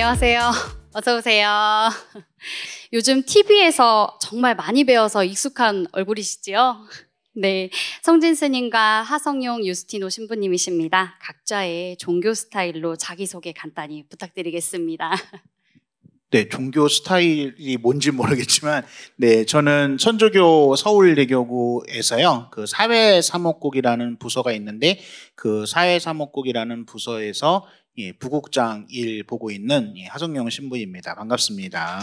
안녕하세요. 어서 오세요. 요즘 TV에서 정말 많이 배워서 익숙한 얼굴이시지요? 네, 성진 스님과 하성용 유스티노 신부님이십니다. 각자의 종교 스타일로 자기소개 간단히 부탁드리겠습니다. 네, 종교 스타일이 뭔지 모르겠지만, 네, 저는 천주교 서울대교구에서요, 그 사회사목국이라는 부서가 있는데, 그 사회사목국이라는 부서에서 부국장 일 보고 있는 하성용 신부입니다. 반갑습니다.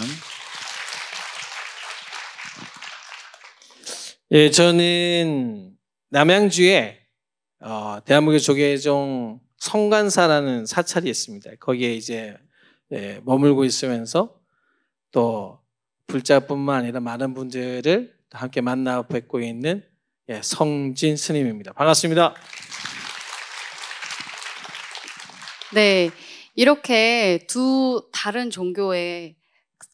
예, 저는 남양주에 대한민국 조계종 성관사라는 사찰이 있습니다. 거기에 이제 머물고 있으면서 또 불자뿐만 아니라 많은 분들을 함께 만나 뵙고 있는 성진 스님입니다. 반갑습니다. 네, 이렇게 두 다른 종교의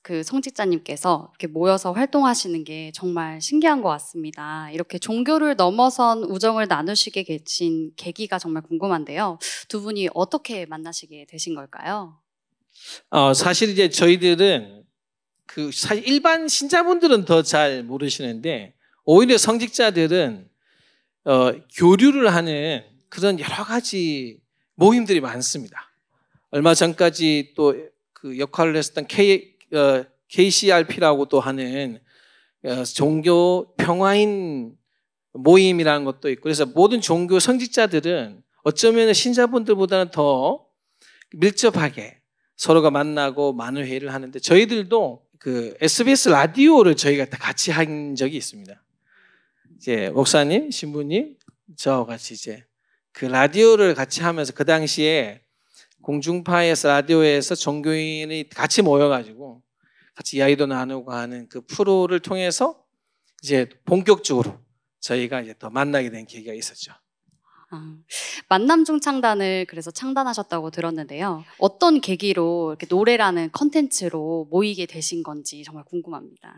그 성직자님께서 이렇게 모여서 활동하시는 게 정말 신기한 것 같습니다. 이렇게 종교를 넘어선 우정을 나누시게 계신 계기가 정말 궁금한데요. 두 분이 어떻게 만나시게 되신 걸까요? 사실 이제 저희들은 사실 일반 신자분들은 더 잘 모르시는데 오히려 성직자들은 교류를 하는 그런 여러 가지 모임들이 많습니다. 얼마 전까지 또 그 역할을 했었던 KCRP라고 또 하는 종교 평화인 모임이라는 것도 있고, 그래서 모든 종교 성직자들은 어쩌면 신자분들보다는 더 밀접하게 서로가 만나고 많은 회의를 하는데, 저희들도 그 SBS 라디오를 저희가 같이 한 적이 있습니다. 이제 목사님, 신부님, 저 같이 이제 그 라디오를 같이 하면서 그 당시에 공중파에서 라디오에서 종교인이 같이 모여가지고 같이 이야기도 나누고 하는 그 프로를 통해서 이제 본격적으로 저희가 이제 더 만나게 된 계기가 있었죠. 만남중창단을 그래서 창단하셨다고 들었는데요. 어떤 계기로 이렇게 노래라는 컨텐츠로 모이게 되신 건지 정말 궁금합니다.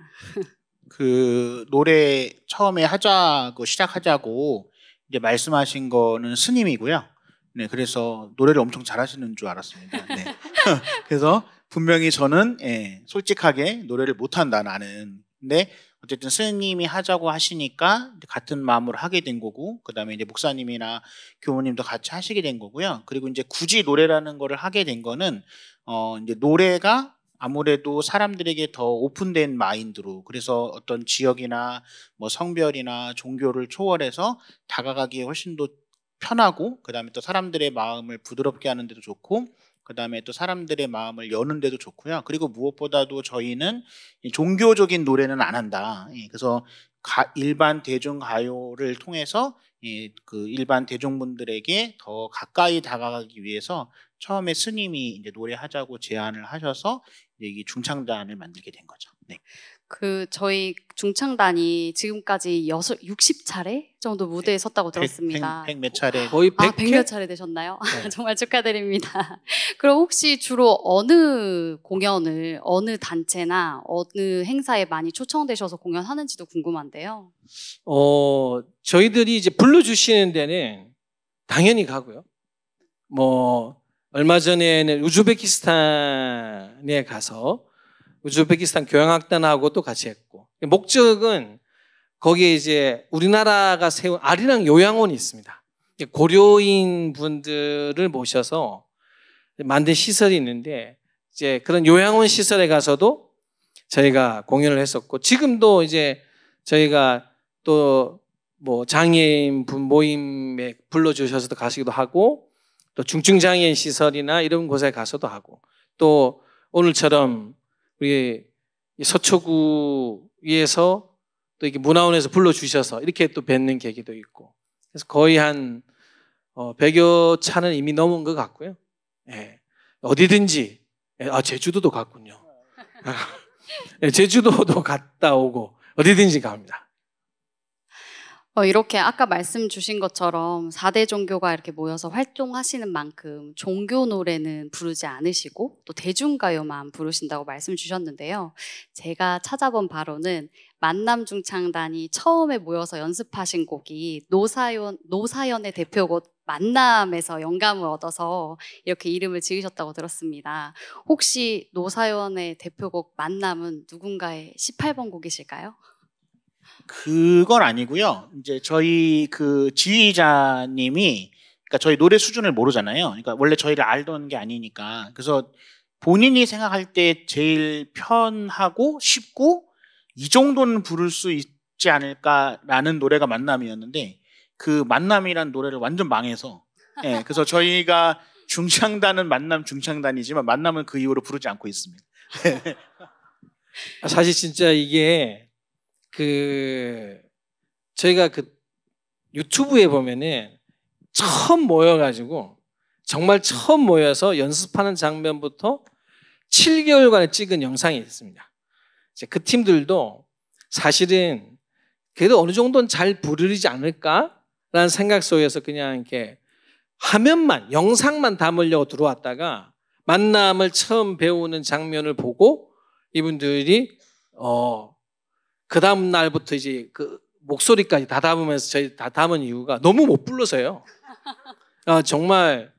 그 노래 처음에 시작하자고 이제 말씀하신 거는 스님이고요. 네, 그래서 노래를 엄청 잘하시는 줄 알았습니다. 네. 그래서 분명히 저는 솔직하게 노래를 못한다 나는. 근데 어쨌든 스님이 하자고 하시니까 같은 마음으로 하게 된 거고, 그 다음에 이제 목사님이나 교우님도 같이 하시게 된 거고요. 그리고 이제 굳이 노래라는 거를 하게 된 거는 이제 노래가 아무래도 사람들에게 더 오픈된 마인드로, 그래서 어떤 지역이나 뭐 성별이나 종교를 초월해서 다가가기에 훨씬 더 편하고, 그 다음에 또 사람들의 마음을 부드럽게 하는 데도 좋고, 그 다음에 또 사람들의 마음을 여는 데도 좋고요. 그리고 무엇보다도 저희는 종교적인 노래는 안 한다. 그래서 일반 대중가요를 통해서 그 일반 대중분들에게 더 가까이 다가가기 위해서 처음에 스님이 이제 노래하자고 제안을 하셔서 이제 이 중창단을 만들게 된 거죠. 네. 저희 중창단이 지금까지 60차례 정도 무대에 섰다고 들었습니다. 100 몇 차례. 거의 100 몇 차례 되셨나요? 네. 정말 축하드립니다. 그럼 혹시 주로 어느 공연을, 어느 단체나 어느 행사에 많이 초청되셔서 공연하는지도 궁금한데요. 저희들이 이제 불러주시는 데는 당연히 가고요. 뭐 얼마 전에는 우즈베키스탄에 가서 우즈베키스탄 교향악단하고도 같이 했고, 목적은 거기에 이제 우리나라가 세운 아리랑 요양원이 있습니다. 고려인 분들을 모셔서 만든 시설이 있는데, 이제 그런 요양원 시설에 가서도 저희가 공연을 했었고, 지금도 이제 저희가 또 뭐 장애인 분 모임에 불러주셔서도 가시기도 하고, 또 중증장애인 시설이나 이런 곳에 가서도 하고, 또 오늘처럼 우리 서초구에서 또 이렇게 문화원에서 불러주셔서 이렇게 또 뵙는 계기도 있고, 그래서 거의 한 100여 차는 이미 넘은 것 같고요. 예. 어디든지, 제주도도 갔군요. 제주도도 갔다 오고 어디든지 갑니다. 이렇게 아까 말씀 주신 것처럼 4대 종교가 이렇게 모여서 활동하시는 만큼 종교 노래는 부르지 않으시고 또 대중가요만 부르신다고 말씀 주셨는데요. 제가 찾아본 바로는 만남중창단이 처음에 모여서 연습하신 곡이 노사연의 대표곡 만남에서 영감을 얻어서 이렇게 이름을 지으셨다고 들었습니다. 혹시 노사연의 대표곡 만남은 누군가의 18번 곡이실까요? 그건 아니고요. 이제 저희 그 지휘자님이 그러니까 저희 노래 수준을 모르잖아요. 그러니까 원래 저희를 알던 게 아니니까. 그래서 본인이 생각할 때 제일 편하고 쉽고 이 정도는 부를 수 있지 않을까라는 노래가 만남이었는데 그 만남이란 노래를 완전 망해서 예, 그래서 저희가 중창단은 만남 중창단이지만 만남은 그 이후로 부르지 않고 있습니다. 사실 진짜 이게 저희가 유튜브에 보면은 처음 모여가지고 정말 처음 모여서 연습하는 장면부터 7개월간에 찍은 영상이 있습니다. 이제 그 팀들도 사실은 그래도 어느 정도는 잘 부르지 않을까라는 생각 속에서 그냥 이렇게 화면만, 영상만 담으려고 들어왔다가 만남을 처음 배우는 장면을 보고 이분들이 그 다음 날부터 이제 그 목소리까지 다 담으면서 저희 다 담은 이유가 너무 못 불러서요. 정말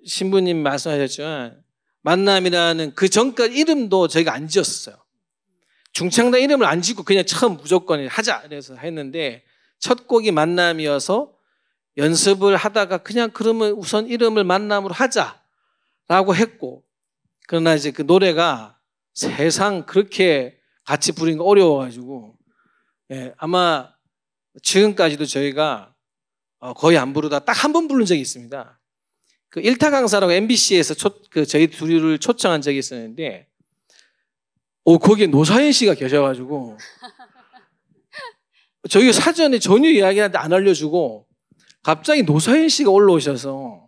신부님 말씀하셨지만 만남이라는 그 전까지 이름도 저희가 안 지었어요. 중창단 이름을 안 짓고 그냥 처음 무조건 하자 그래서 했는데 첫 곡이 만남이어서 연습을 하다가 그냥 그러면 우선 이름을 만남으로 하자라고 했고 그러나 이제 그 노래가 세상 그렇게 같이 부르는 거 어려워가지고 예, 아마 지금까지도 저희가 거의 안 부르다 딱 한 번 부른 적이 있습니다. 그 일타 강사라고 MBC에서 저희 둘을 초청한 적이 있었는데 거기에 노사연 씨가 계셔가지고 저희가 사전에 전혀 이야기하는데 안 알려주고 갑자기 노사연 씨가 올라오셔서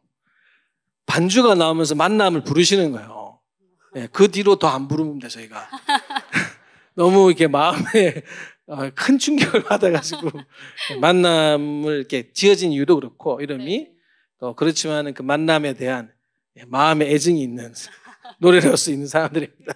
반주가 나오면서 만남을 부르시는 거예요. 네, 그 뒤로 더 안 부릅니다 저희가. 너무 이렇게 마음에 큰 충격을 받아가지고 만남을 이렇게 지어진 이유도 그렇고 이름이 또 그렇지만 그 만남에 대한 마음의 애증이 있는 노래를 할 수 있는 사람들입니다.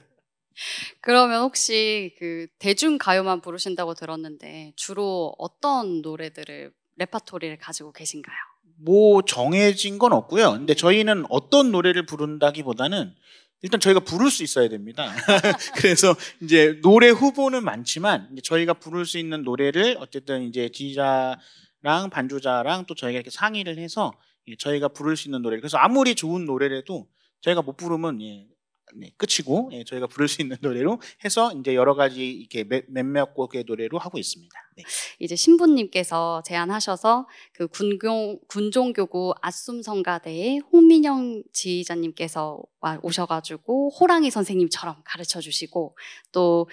그러면 혹시 그 대중가요만 부르신다고 들었는데 주로 어떤 노래들을 레퍼토리를 가지고 계신가요? 뭐 정해진 건 없고요. 근데 저희는 어떤 노래를 부른다기보다는 일단 저희가 부를 수 있어야 됩니다. 그래서 이제 노래 후보는 많지만 이제 저희가 부를 수 있는 노래를 어쨌든 이제 지휘자랑 반주자랑 또 저희가 이렇게 상의를 해서 저희가 부를 수 있는 노래를 그래서 아무리 좋은 노래라도 저희가 못 부르면 끝이고 저희가 부를 수 있는 노래로 해서 이제 여러 가지 이렇게 몇몇 곡의 노래로 하고 있습니다. 네. 이제 신부님께서 제안하셔서 그 군종교구 아숨성가대의 홍민영 지휘자님께서 오셔가지고 호랑이 선생님처럼 가르쳐 주시고 또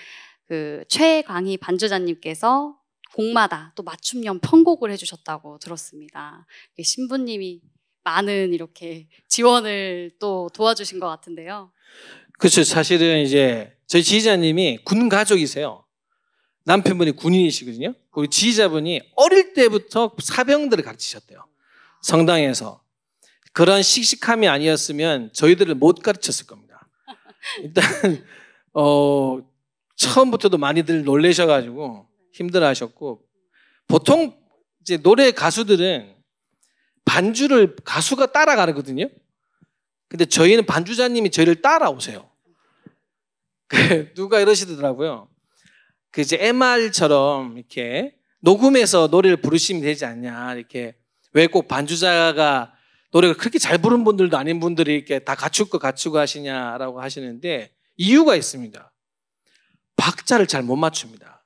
그 최광희 반주자님께서 곡마다 또 맞춤형 편곡을 해주셨다고 들었습니다. 신부님이 많은 이렇게 지원을 또 도와주신 것 같은데요. 그렇죠. 사실은 이제 저희 지휘자님이 군 가족이세요. 남편분이 군인이시거든요. 그리고 지휘자분이 어릴 때부터 사병들을 가르치셨대요. 성당에서. 그런 씩씩함이 아니었으면 저희들을 못 가르쳤을 겁니다. 일단 처음부터도 많이들 놀라셔가지고 힘들어하셨고 보통 이제 노래 가수들은 반주를 가수가 따라가거든요. 근데 저희는 반주자님이 저희를 따라오세요. 누가 이러시더라고요. 그 이제 MR처럼 이렇게 녹음해서 노래를 부르시면 되지 않냐. 이렇게 왜 꼭 반주자가 노래를 그렇게 잘 부르는 분들도 아닌 분들이 이렇게 다 갖추고 하시냐라고 하시는데 이유가 있습니다. 박자를 잘 못 맞춥니다.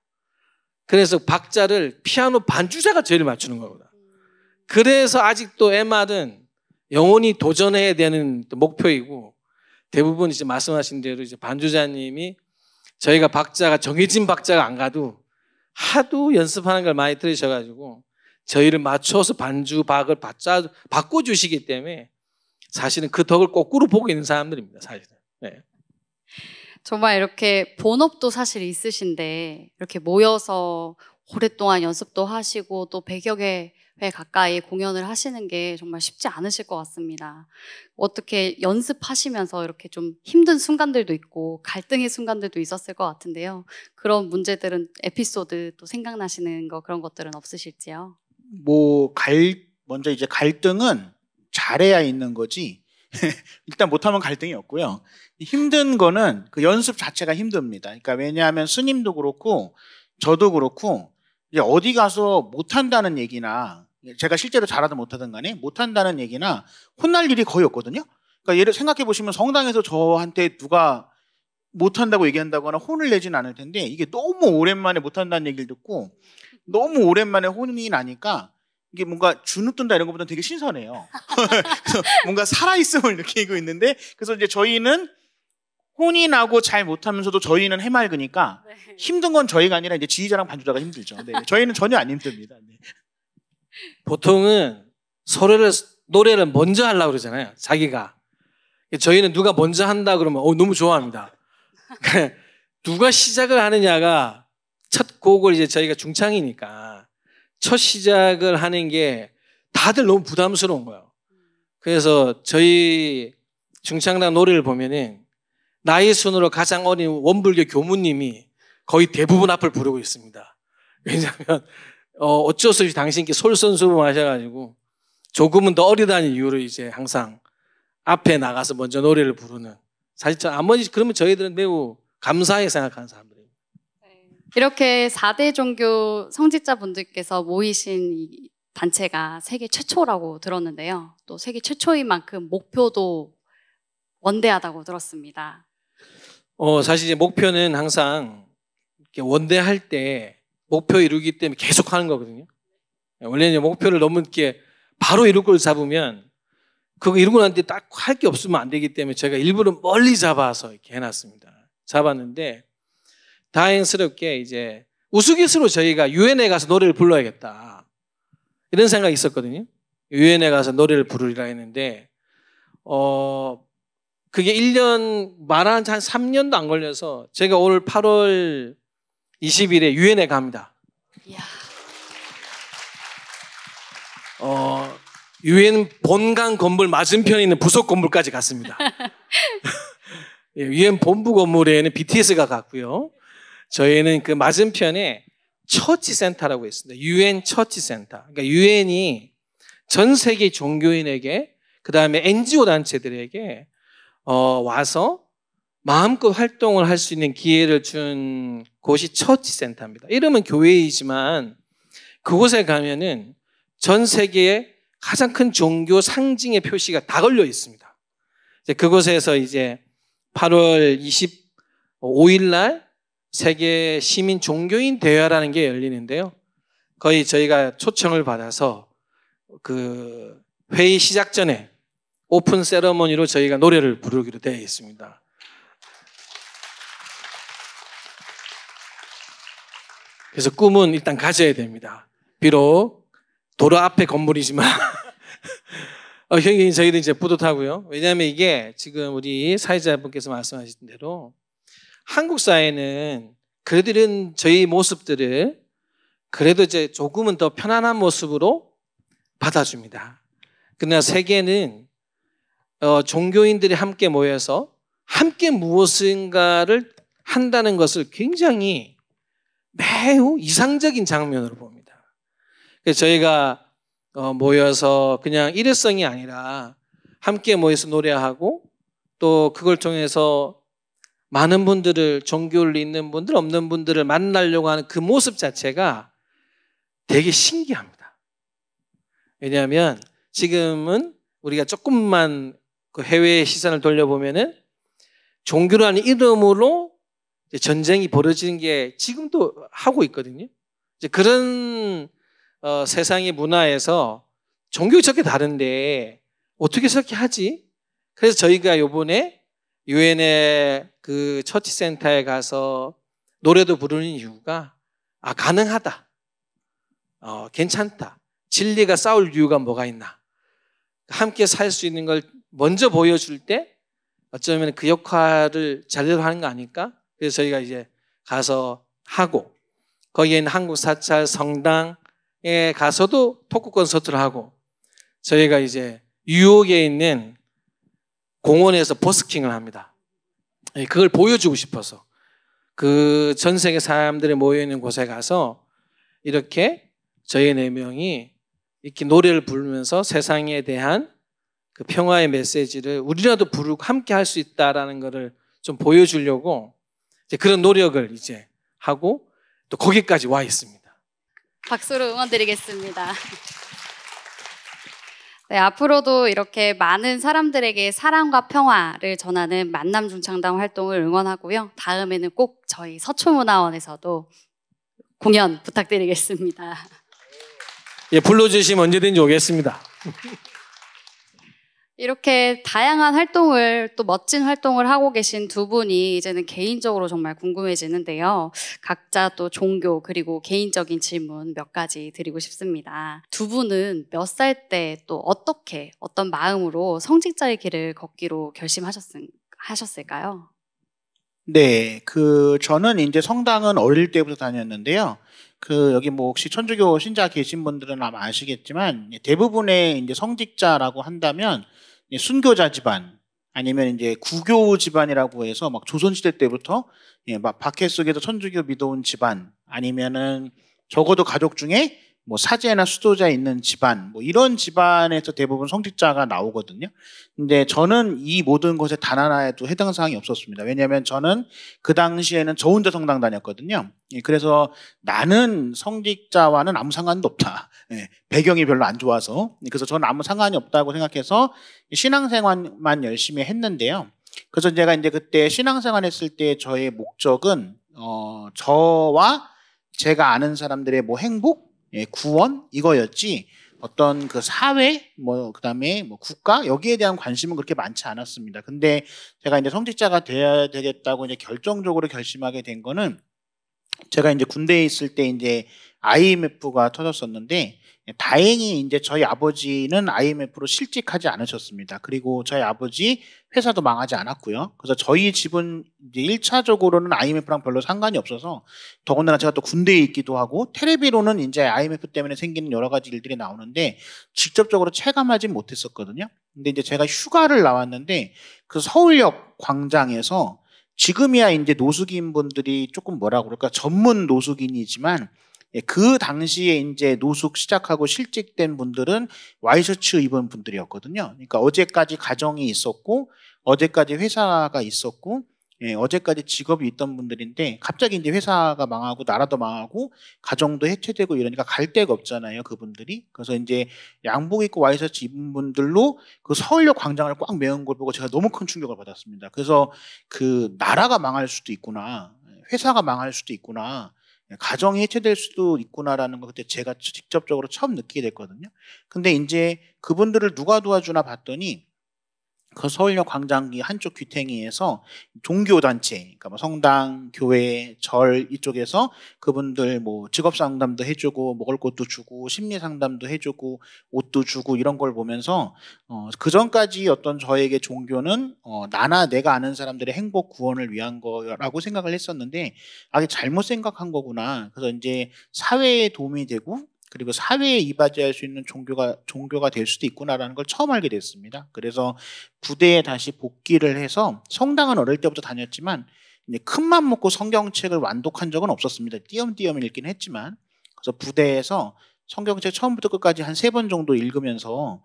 그래서 박자를 피아노 반주자가 저희를 맞추는 거거든요. 그래서 아직도 MR은 영원히 도전해야 되는 목표이고 대부분 이제 말씀하신 대로 이제 반주자님이 저희가 박자가 정해진 박자가 안 가도 하도 연습하는 걸 많이 들으셔가지고 저희를 맞춰서 반주 박을 바꿔주시기 때문에 사실은 그 덕을 거꾸로 보고 있는 사람들입니다. 사실은. 네. 정말 이렇게 본업도 사실 있으신데 이렇게 모여서 오랫동안 연습도 하시고 또 100여 개 가까이 공연을 하시는 게 정말 쉽지 않으실 것 같습니다. 어떻게 연습하시면서 이렇게 좀 힘든 순간들도 있고 갈등의 순간들도 있었을 것 같은데요. 그런 문제들은 에피소드 또 생각나시는 거 그런 것들은 없으실지요? 뭐 먼저 이제 갈등은 잘해야 있는 거지. 일단 못하면 갈등이 없고요. 힘든 거는 그 연습 자체가 힘듭니다. 그러니까 왜냐하면 스님도 그렇고 저도 그렇고 이제 어디 가서 못한다는 얘기나 제가 실제로 잘하든 못하든 간에 못한다는 얘기나 혼날 일이 거의 없거든요. 그러니까 예를 생각해 보시면 성당에서 저한테 누가 못한다고 얘기한다거나 혼을 내진 않을 텐데 이게 너무 오랜만에 못한다는 얘기를 듣고 너무 오랜만에 혼이 나니까 이게 뭔가 주눅 든다 이런 것보다는 되게 신선해요. 그래서 뭔가 살아있음을 느끼고 있는데 그래서 이제 저희는 혼이 나고 잘 못하면서도 저희는 해맑으니까 네. 힘든 건 저희가 아니라 이제 지휘자랑 반주자가 힘들죠. 네. 저희는 전혀 안 힘듭니다. 네. 보통은 서로를 노래를 먼저 하려고 그러잖아요. 자기가. 저희는 누가 먼저 한다 그러면 너무 좋아합니다. 누가 시작을 하느냐가 첫 곡을 이제 저희가 중창이니까 첫 시작을 하는 게 다들 너무 부담스러운 거예요. 그래서 저희 중창단 노래를 보면은 나이 순으로 가장 어린 원불교 교무님이 거의 대부분 앞을 부르고 있습니다. 왜냐하면 어쩔 수 없이 당신께 솔선수범하셔가지고 조금은 더 어리다는 이유로 이제 항상 앞에 나가서 먼저 노래를 부르는. 사실 나머지 그러면 저희들은 매우 감사하게 생각하는 사람들이에요. 이렇게 4대 종교 성직자분들께서 모이신 이 단체가 세계 최초라고 들었는데요. 또 세계 최초인 만큼 목표도 원대하다고 들었습니다. 사실 이제 목표는 항상 이렇게 원대할 때 목표 이루기 때문에 계속 하는 거거든요. 원래는 목표를 너무 이렇게 바로 이룰 걸 잡으면 그거 이루고 난 뒤에 딱 할 게 없으면 안 되기 때문에 제가 일부러 멀리 잡아서 이렇게 해놨습니다. 잡았는데 다행스럽게 이제 우스갯소리로 저희가 유엔에 가서 노래를 불러야겠다 이런 생각이 있었거든요. 유엔에 가서 노래를 부르리라 했는데 그게 1년 말한 한 3년도 안 걸려서 제가 오늘 8월 20일에 유엔에 갑니다. 이야. 유엔 본관 건물 맞은편에 있는 부속 건물까지 갔습니다. 유엔 본부 건물에는 BTS가 갔고요. 저희는 그 맞은편에 처치 센터라고 있습니다. 유엔 처치 센터. 그러니까 유엔이 전 세계 종교인에게 그 다음에 NGO 단체들에게 와서 마음껏 활동을 할 수 있는 기회를 준 곳이 처치 센터입니다. 이름은 교회이지만 그곳에 가면은 전 세계에 가장 큰 종교 상징의 표시가 다 걸려 있습니다. 이제 그곳에서 이제 8월 25일 날 세계 시민 종교인 대회라는 게 열리는데요. 거의 저희가 초청을 받아서 그 회의 시작 전에 오픈 세러머니로 저희가 노래를 부르기로 되어 있습니다. 그래서 꿈은 일단 가져야 됩니다. 비록 도로 앞에 건물이지만 형님 저희도 이제 뿌듯하고요. 왜냐하면 이게 지금 우리 사회자분께서 말씀하신 대로 한국 사회는 그래도 이런 저희 모습들을 그래도 이제 조금은 더 편안한 모습으로 받아줍니다. 그러나 세계는 종교인들이 함께 모여서 함께 무엇인가를 한다는 것을 굉장히 매우 이상적인 장면으로 봅니다. 그래서 저희가 모여서 그냥 일회성이 아니라 함께 모여서 노래하고 또 그걸 통해서 많은 분들을 종교를 있는 분들 없는 분들을 만나려고 하는 그 모습 자체가 되게 신기합니다. 왜냐하면 지금은 우리가 조금만 그 해외 시선을 돌려보면은 종교라는 이름으로 전쟁이 벌어지는 게 지금도 하고 있거든요. 이제 그런 세상의 문화에서 종교가 저렇게 다른데 어떻게 저렇게 하지? 그래서 저희가 요번에 유엔의 그 처치 센터에 가서 노래도 부르는 이유가 가능하다. 괜찮다. 진리가 싸울 이유가 뭐가 있나. 함께 살 수 있는 걸 먼저 보여줄 때 어쩌면 그 역할을 제대로 하는 거 아닐까? 그래서 저희가 이제 가서 하고 거기에 있는 한국 사찰 성당에 가서도 토크 콘서트를 하고 저희가 이제 뉴욕에 있는 공원에서 버스킹을 합니다. 그걸 보여주고 싶어서 그 전 세계 사람들이 모여있는 곳에 가서 이렇게 저희 4명이 이렇게 노래를 부르면서 세상에 대한 그 평화의 메시지를 우리라도 부르고 함께 할 수 있다라는 것을 좀 보여주려고 이제 그런 노력을 이제 하고 또 거기까지 와 있습니다. 박수로 응원드리겠습니다. 네, 앞으로도 이렇게 많은 사람들에게 사랑과 평화를 전하는 만남 중창단 활동을 응원하고요. 다음에는 꼭 저희 서초문화원에서도 공연 부탁드리겠습니다. 예, 불러주시면 언제든지 오겠습니다. 이렇게 다양한 활동을 또 멋진 활동을 하고 계신 두 분이 이제는 개인적으로 정말 궁금해지는데요. 각자 또 종교 그리고 개인적인 질문 몇 가지 드리고 싶습니다. 두 분은 몇 살 때 또 어떻게 어떤 마음으로 성직자의 길을 걷기로 결심하셨을까요? 네, 저는 이제 성당은 어릴 때부터 다녔는데요. 여기 뭐 혹시 천주교 신자 계신 분들은 아마 아시겠지만 대부분의 이제 성직자라고 한다면 순교자 집안 아니면 이제 구교 집안이라고 해서 막 조선시대 때부터 막 박해 속에서 천주교 믿어온 집안 아니면은 적어도 가족 중에 뭐 사제나 수도자 있는 집안 뭐 이런 집안에서 대부분 성직자가 나오거든요. 근데 저는 이 모든 것에 단 하나에도 해당 사항이 없었습니다. 왜냐하면 저는 그 당시에는 저 혼자 성당 다녔거든요. 그래서 나는 성직자와는 아무 상관도 없다. 배경이 별로 안 좋아서. 그래서 저는 아무 상관이 없다고 생각해서 신앙생활만 열심히 했는데요. 그래서 제가 이제 그때 신앙생활 했을 때 저의 목적은 저와 제가 아는 사람들의 뭐 행복, 구원 이거였지 어떤 그 사회 뭐 그다음에 뭐 국가 여기에 대한 관심은 그렇게 많지 않았습니다. 근데 제가 이제 성직자가 돼야 되겠다고 이제 결정적으로 결심하게 된 거는 제가 이제 군대에 있을 때 이제 IMF가 터졌었는데 다행히 이제 저희 아버지는 IMF로 실직하지 않으셨습니다. 그리고 저희 아버지 회사도 망하지 않았고요. 그래서 저희 집은 이제 1차적으로는 IMF랑 별로 상관이 없어서 더군다나 제가 또 군대에 있기도 하고 텔레비로는 이제 IMF 때문에 생기는 여러 가지 일들이 나오는데 직접적으로 체감하진 못했었거든요. 근데 이제 제가 휴가를 나왔는데 그 서울역 광장에서 지금이야 이제 노숙인 분들이 조금 뭐라 그럴까 전문 노숙인이지만 그 당시에 이제 노숙 시작하고 실직된 분들은 와이셔츠 입은 분들이었거든요. 그러니까 어제까지 가정이 있었고 어제까지 회사가 있었고 어제까지 직업이 있던 분들인데 갑자기 이제 회사가 망하고 나라도 망하고 가정도 해체되고 이러니까 갈 데가 없잖아요, 그분들이. 그래서 이제 양복 입고 와이셔츠 입은 분들로 그 서울역 광장을 꽉 메운 걸 보고 제가 너무 큰 충격을 받았습니다. 그래서 그 나라가 망할 수도 있구나, 회사가 망할 수도 있구나, 가정이 해체될 수도 있구나라는 거 그때 제가 직접적으로 처음 느끼게 됐거든요. 근데 이제 그분들을 누가 도와주나 봤더니 그 서울역 광장기 한쪽 귀퉁이에서 종교단체, 그러니까 뭐 성당, 교회, 절 이쪽에서 그분들 뭐 직업 상담도 해주고 먹을 것도 주고 심리 상담도 해주고 옷도 주고 이런 걸 보면서 그 전까지 어떤 저에게 종교는 나나 내가 아는 사람들의 행복 구원을 위한 거라고 생각을 했었는데 이게 잘못 생각한 거구나. 그래서 이제 사회에 도움이 되고 그리고 사회에 이바지할 수 있는 종교가 될 수도 있구나라는 걸 처음 알게 됐습니다. 그래서 부대에 다시 복귀를 해서 성당은 어릴 때부터 다녔지만 이제 큰맘 먹고 성경책을 완독한 적은 없었습니다. 띄엄띄엄 읽긴 했지만 그래서 부대에서 성경책 처음부터 끝까지 한 3번 정도 읽으면서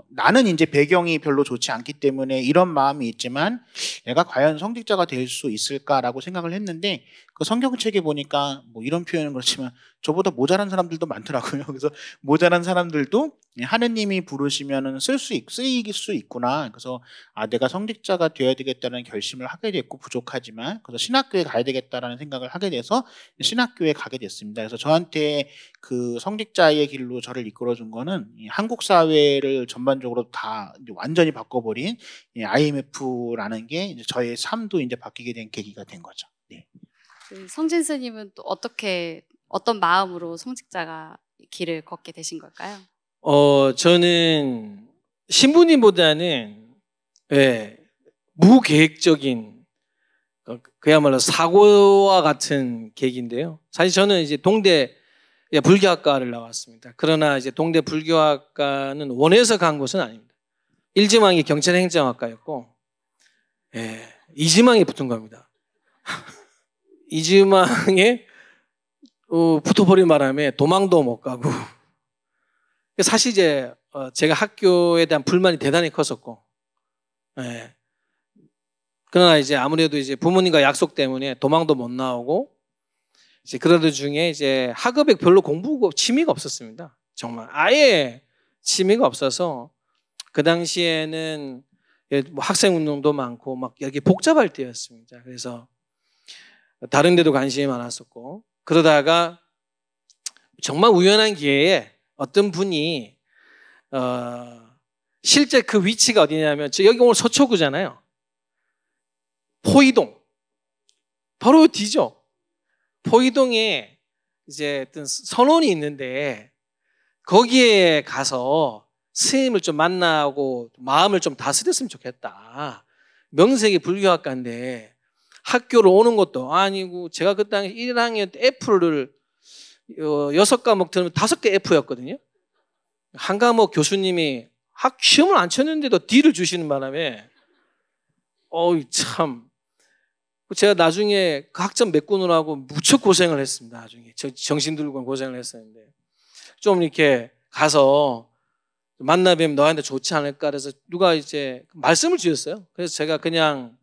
나는 이제 배경이 별로 좋지 않기 때문에 이런 마음이 있지만 내가 과연 성직자가 될 수 있을까라고 생각을 했는데 그 성경책에 보니까 뭐 이런 표현은 그렇지만 저보다 모자란 사람들도 많더라고요. 그래서 모자란 사람들도 하느님이 부르시면은 쓰일 수 있구나. 그래서 내가 성직자가 되어야 되겠다는 결심을 하게 됐고 부족하지만 그래서 신학교에 가야 되겠다라는 생각을 하게 돼서 신학교에 가게 됐습니다. 그래서 저한테 그 성직자의 길로 저를 이끌어준 거는 한국 사회를 전반적으로 다 이제 완전히 바꿔버린 IMF라는 게 이제 저의 삶도 이제 바뀌게 된 계기가 된 거죠. 네. 성진 스님은 또 어떤 마음으로 성직자가 길을 걷게 되신 걸까요? 저는 신부님보다는 무계획적인 그야말로 사고와 같은 계기인데요. 사실 저는 이제 동대 불교학과를 나왔습니다. 그러나 이제 동대 불교학과는 원해서 간 곳은 아닙니다. 1지망이 경찰행정학과였고, 이지망에 붙은 겁니다. 이지망에 붙어버린 바람에 도망도 못 가고, 사실 이제 제가 학교에 대한 불만이 대단히 컸었고, 예. 그러나 이제 아무래도 이제 부모님과 약속 때문에 도망도 못 나오고, 이제 그러던 중에 이제 학업에 별로 공부 취미가 없었습니다. 정말 아예 취미가 없어서 그 당시에는 뭐 학생 운동도 많고 막 여기 복잡할 때였습니다. 그래서 다른 데도 관심이 많았었고, 그러다가 정말 우연한 기회에 어떤 분이 실제 그 위치가 어디냐면 여기 오늘 서초구잖아요. 포이동 바로 뒤죠. 포이동에 이제 어떤 선원이 있는데 거기에 가서 스님을 좀 만나고 마음을 좀 다스렸으면 좋겠다. 명색이 불교학과인데 학교를 오는 것도 아니고, 제가 그 당시 1학년 때 F를 6과목 들으면 5개 F였거든요. 한 과목 교수님이 시험을 안 쳤는데도 D를 주시는 바람에 참 제가 나중에 그 학점 메꾸느라고 무척 고생을 했습니다. 나중에 정신 들고 고생을 했었는데, 좀 이렇게 가서 만나 뵈면 너한테 좋지 않을까 그래서 누가 이제 말씀을 주셨어요. 그래서 제가 그냥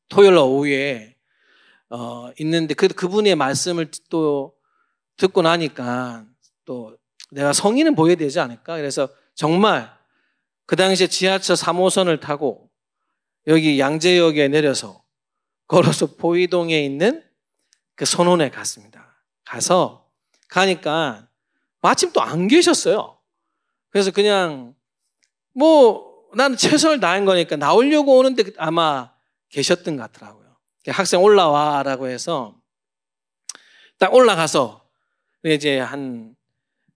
토요일 오후에 있는데 그분의 말씀을 또 듣고 나니까 또 내가 성의는 보여야 되지 않을까. 그래서 정말 그 당시에 지하철 3호선을 타고 여기 양재역에 내려서 걸어서 포이동에 있는 그 선원에 갔습니다. 가니까 마침 또 안 계셨어요. 그래서 그냥 뭐 나는 최선을 다한 거니까 나오려고 오는데 아마 계셨던 것 같더라고요. 학생 올라와라고 해서 딱 올라가서 이제 한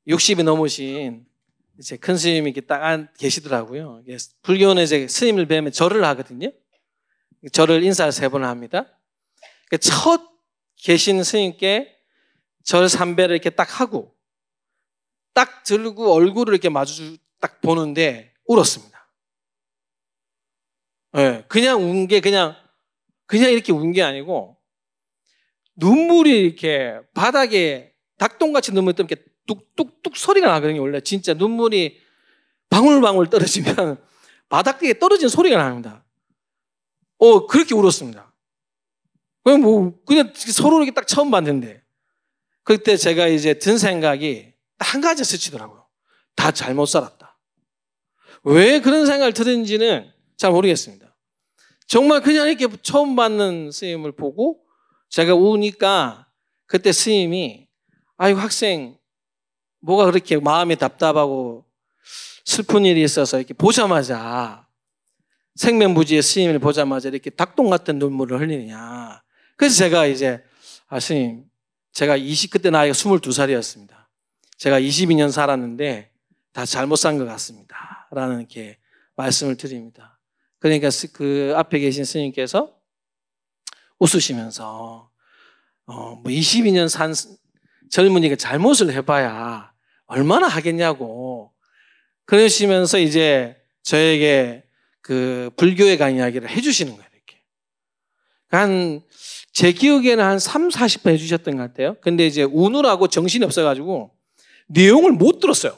60이 넘으신 이제 큰 스님이 이렇게 딱 계시더라고요. 불교는 이제 스님을 뵈면 절을 하거든요. 절을 인사를 3번 합니다. 첫 계신 스님께 절 3배를 이렇게 딱 하고 딱 들고 얼굴을 이렇게 마주 딱 보는데 울었습니다. 네, 그냥 운 게 그냥 이렇게 운 게 아니고 눈물이 이렇게 바닥에 닭똥같이 눈물이 이렇게 뚝뚝뚝 소리가 나거든요. 원래 진짜 눈물이 방울방울 떨어지면 바닥에 떨어진 소리가 납니다. 그렇게 울었습니다. 그냥 서로 이렇게 딱 처음 봤는데, 그때 제가 이제 든 생각이 한 가지 스치더라고요. 다 잘못 살았다. 왜 그런 생각을 들은지는 잘 모르겠습니다. 정말 그냥 이렇게 처음 받는 스님을 보고 제가 우니까 그때 스님이 아이고 학생 뭐가 그렇게 마음이 답답하고 슬픈 일이 있어서 이렇게 보자마자 생명부지의 스님을 보자마자 이렇게 닭똥 같은 눈물을 흘리느냐. 그래서 제가 이제 스님 제가 그때 나이가 22살이었습니다. 제가 22년 살았는데 다 잘못 산 것 같습니다. 라는 이렇게 말씀을 드립니다. 그러니까 그 앞에 계신 스님께서 웃으시면서 뭐 22년 산 젊은이가 잘못을 해봐야 얼마나 하겠냐고 그러시면서 이제 저에게 그 불교에 관한 이야기를 해주시는 거예요. 이렇게 제 기억에는 한 3, 40번 해주셨던 것 같아요. 근데 이제 우느라고 정신이 없어가지고 내용을 못 들었어요.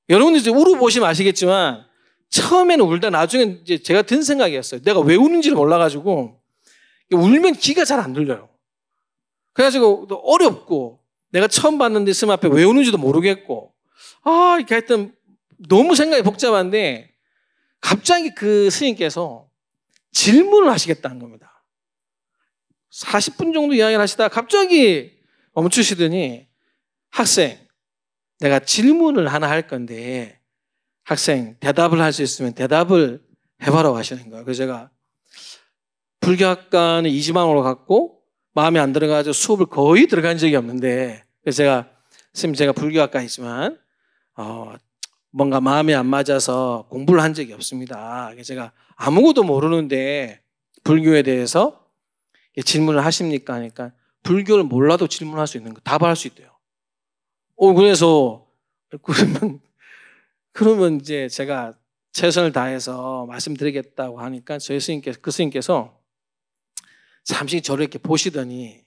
여러분들 이제 울어보시면 아시겠지만 처음에는 울다 나중에 이제 제가 든 생각이었어요. 내가 왜 우는지를 몰라가지고 울면 귀가 잘 안 들려요. 그래가지고 어렵고 내가 처음 봤는데 스님 앞에 왜 우는지도 모르겠고 이렇게 하여튼 너무 생각이 복잡한데 갑자기 그 스님께서 질문을 하시겠다는 겁니다. 40분 정도 이야기를 하시다가 갑자기 멈추시더니 학생 내가 질문을 하나 할 건데 학생 대답을 할 수 있으면 대답을 해봐라고 하시는 거예요. 그래서 제가 불교학과는 이지망으로 갔고 마음에 안 들어가지고 수업을 거의 들어간 적이 없는데 그래서 선생님 제가 불교학과에 있지만 뭔가 마음에 안 맞아서 공부를 한 적이 없습니다. 그래서 제가 아무것도 모르는데 불교에 대해서 질문을 하십니까? 하니까 불교를 몰라도 질문할 수 있는 거 답을 할 수 있대요. 그래서 그러면 이제 제가 최선을 다해서 말씀드리겠다고 하니까 저희 그 스님께서 잠시 저를 이렇게 보시더니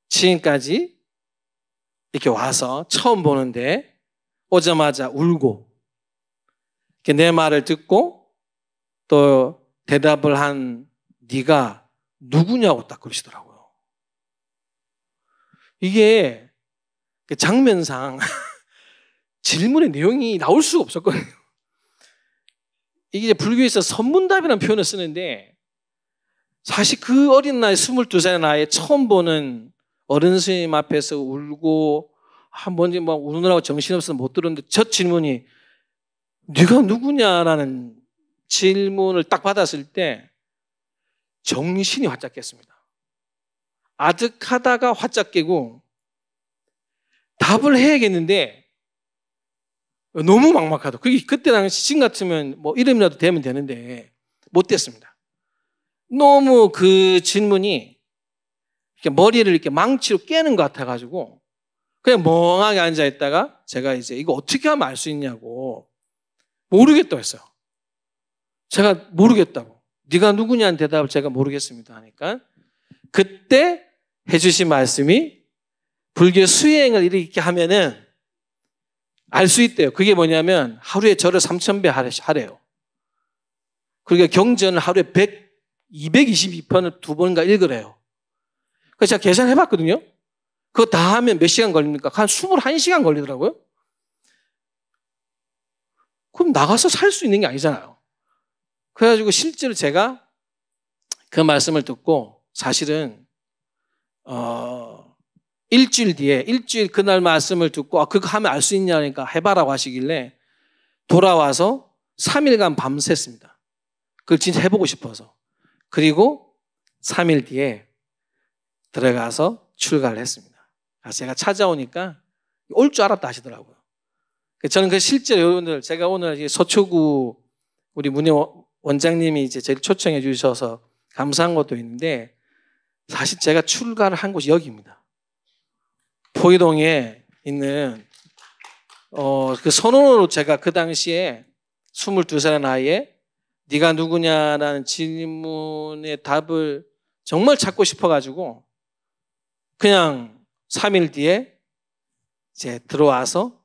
지금까지 이렇게 와서 처음 보는데 오자마자 울고 내 말을 듣고 또 대답을 한 네가 누구냐고 딱 그러시더라고요. 이게 장면상 질문의 내용이 나올 수가 없었거든요. 이게 불교에서 선문답이라는 표현을 쓰는데 사실 그 어린 나이 22살의 나이에 처음 보는 어른 스님 앞에서 울고 뭔지 막 우느라고 정신없어서 못 들었는데 첫 질문이 네가 누구냐라는 질문을 딱 받았을 때 정신이 활짝 깼습니다. 아득하다가 활짝 깨고 답을 해야겠는데 너무 막막하다. 그때 당시 지금 같으면 뭐 이름이라도 되면 되는데 못 됐습니다. 너무 그 질문이 이렇게 머리를 이렇게 망치로 깨는 것 같아가지고 그냥 멍하게 앉아있다가 제가 이제 이거 어떻게 하면 알 수 있냐고 모르겠다고 했어요. 제가 모르겠다고. 네가 누구냐는 대답을 제가 모르겠습니다 하니까 그때 해주신 말씀이 불교 수행을 이렇게 하면은 알 수 있대요. 그게 뭐냐면 하루에 절을 3,000배 하래요. 그러니까 경전을 하루에 222편을 2번인가 읽으래요. 그래서 제가 계산해봤거든요. 그거 다 하면 몇 시간 걸립니까? 한 21시간 걸리더라고요. 그럼 나가서 살 수 있는 게 아니잖아요. 그래가지고 실제로 제가 그 말씀을 듣고 사실은 일주일 그날 말씀을 듣고 그거 하면 알 수 있냐니까 해봐라고 하시길래 돌아와서 3일간 밤샜습니다. 그걸 진짜 해보고 싶어서. 그리고 3일 뒤에 들어가서 출가를 했습니다. 제가 찾아오니까 올 줄 알았다 하시더라고요. 저는 그 실제로 여러분들 제가 오늘 서초구 우리 문예 원장님이 이제 저를 초청해 주셔서 감사한 것도 있는데 사실 제가 출가를 한 곳이 여기입니다. 포이동에 있는 그 선언으로 제가 그 당시에 22살의 나이에 네가 누구냐라는 질문의 답을 정말 찾고 싶어가지고 그냥 3일 뒤에 이제 들어와서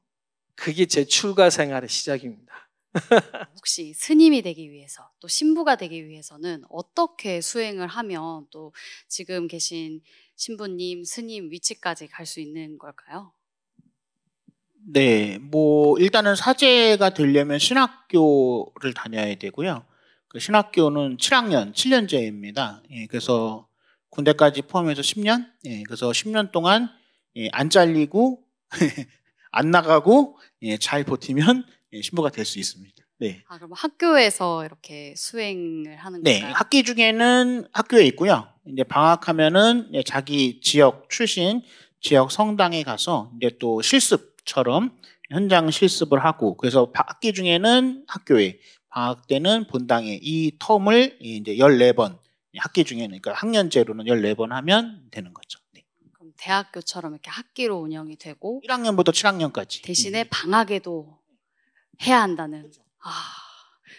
그게 제 출가 생활의 시작입니다. 혹시 스님이 되기 위해서 또 신부가 되기 위해서는 어떻게 수행을 하면 또 지금 계신 신부님, 스님 위치까지 갈 수 있는 걸까요? 네, 뭐 일단은 사제가 되려면 신학교를 다녀야 되고요. 그 신학교는 7년제입니다. 예, 그래서 군대까지 포함해서 10년. 예, 그래서 10년 동안 안 잘리고 안 나가고 잘 버티면 신부가 될 수 있습니다. 네. 그럼 학교에서 이렇게 수행을 하는 네, 건가요? 학기 중에는 학교에 있고요. 이제 방학하면은 자기 지역 출신 지역 성당에 가서 이제 또 실습처럼 현장 실습을 하고 그래서 학기 중에는 학교에 방학 때는 본당에 이 텀을 이제 14번 학기 중에는 그러니까 학년제로는 14번 하면 되는 거죠. 네. 그럼 대학교처럼 이렇게 학기로 운영이 되고 1학년부터 7학년까지. 대신에 방학에도 해야 한다는.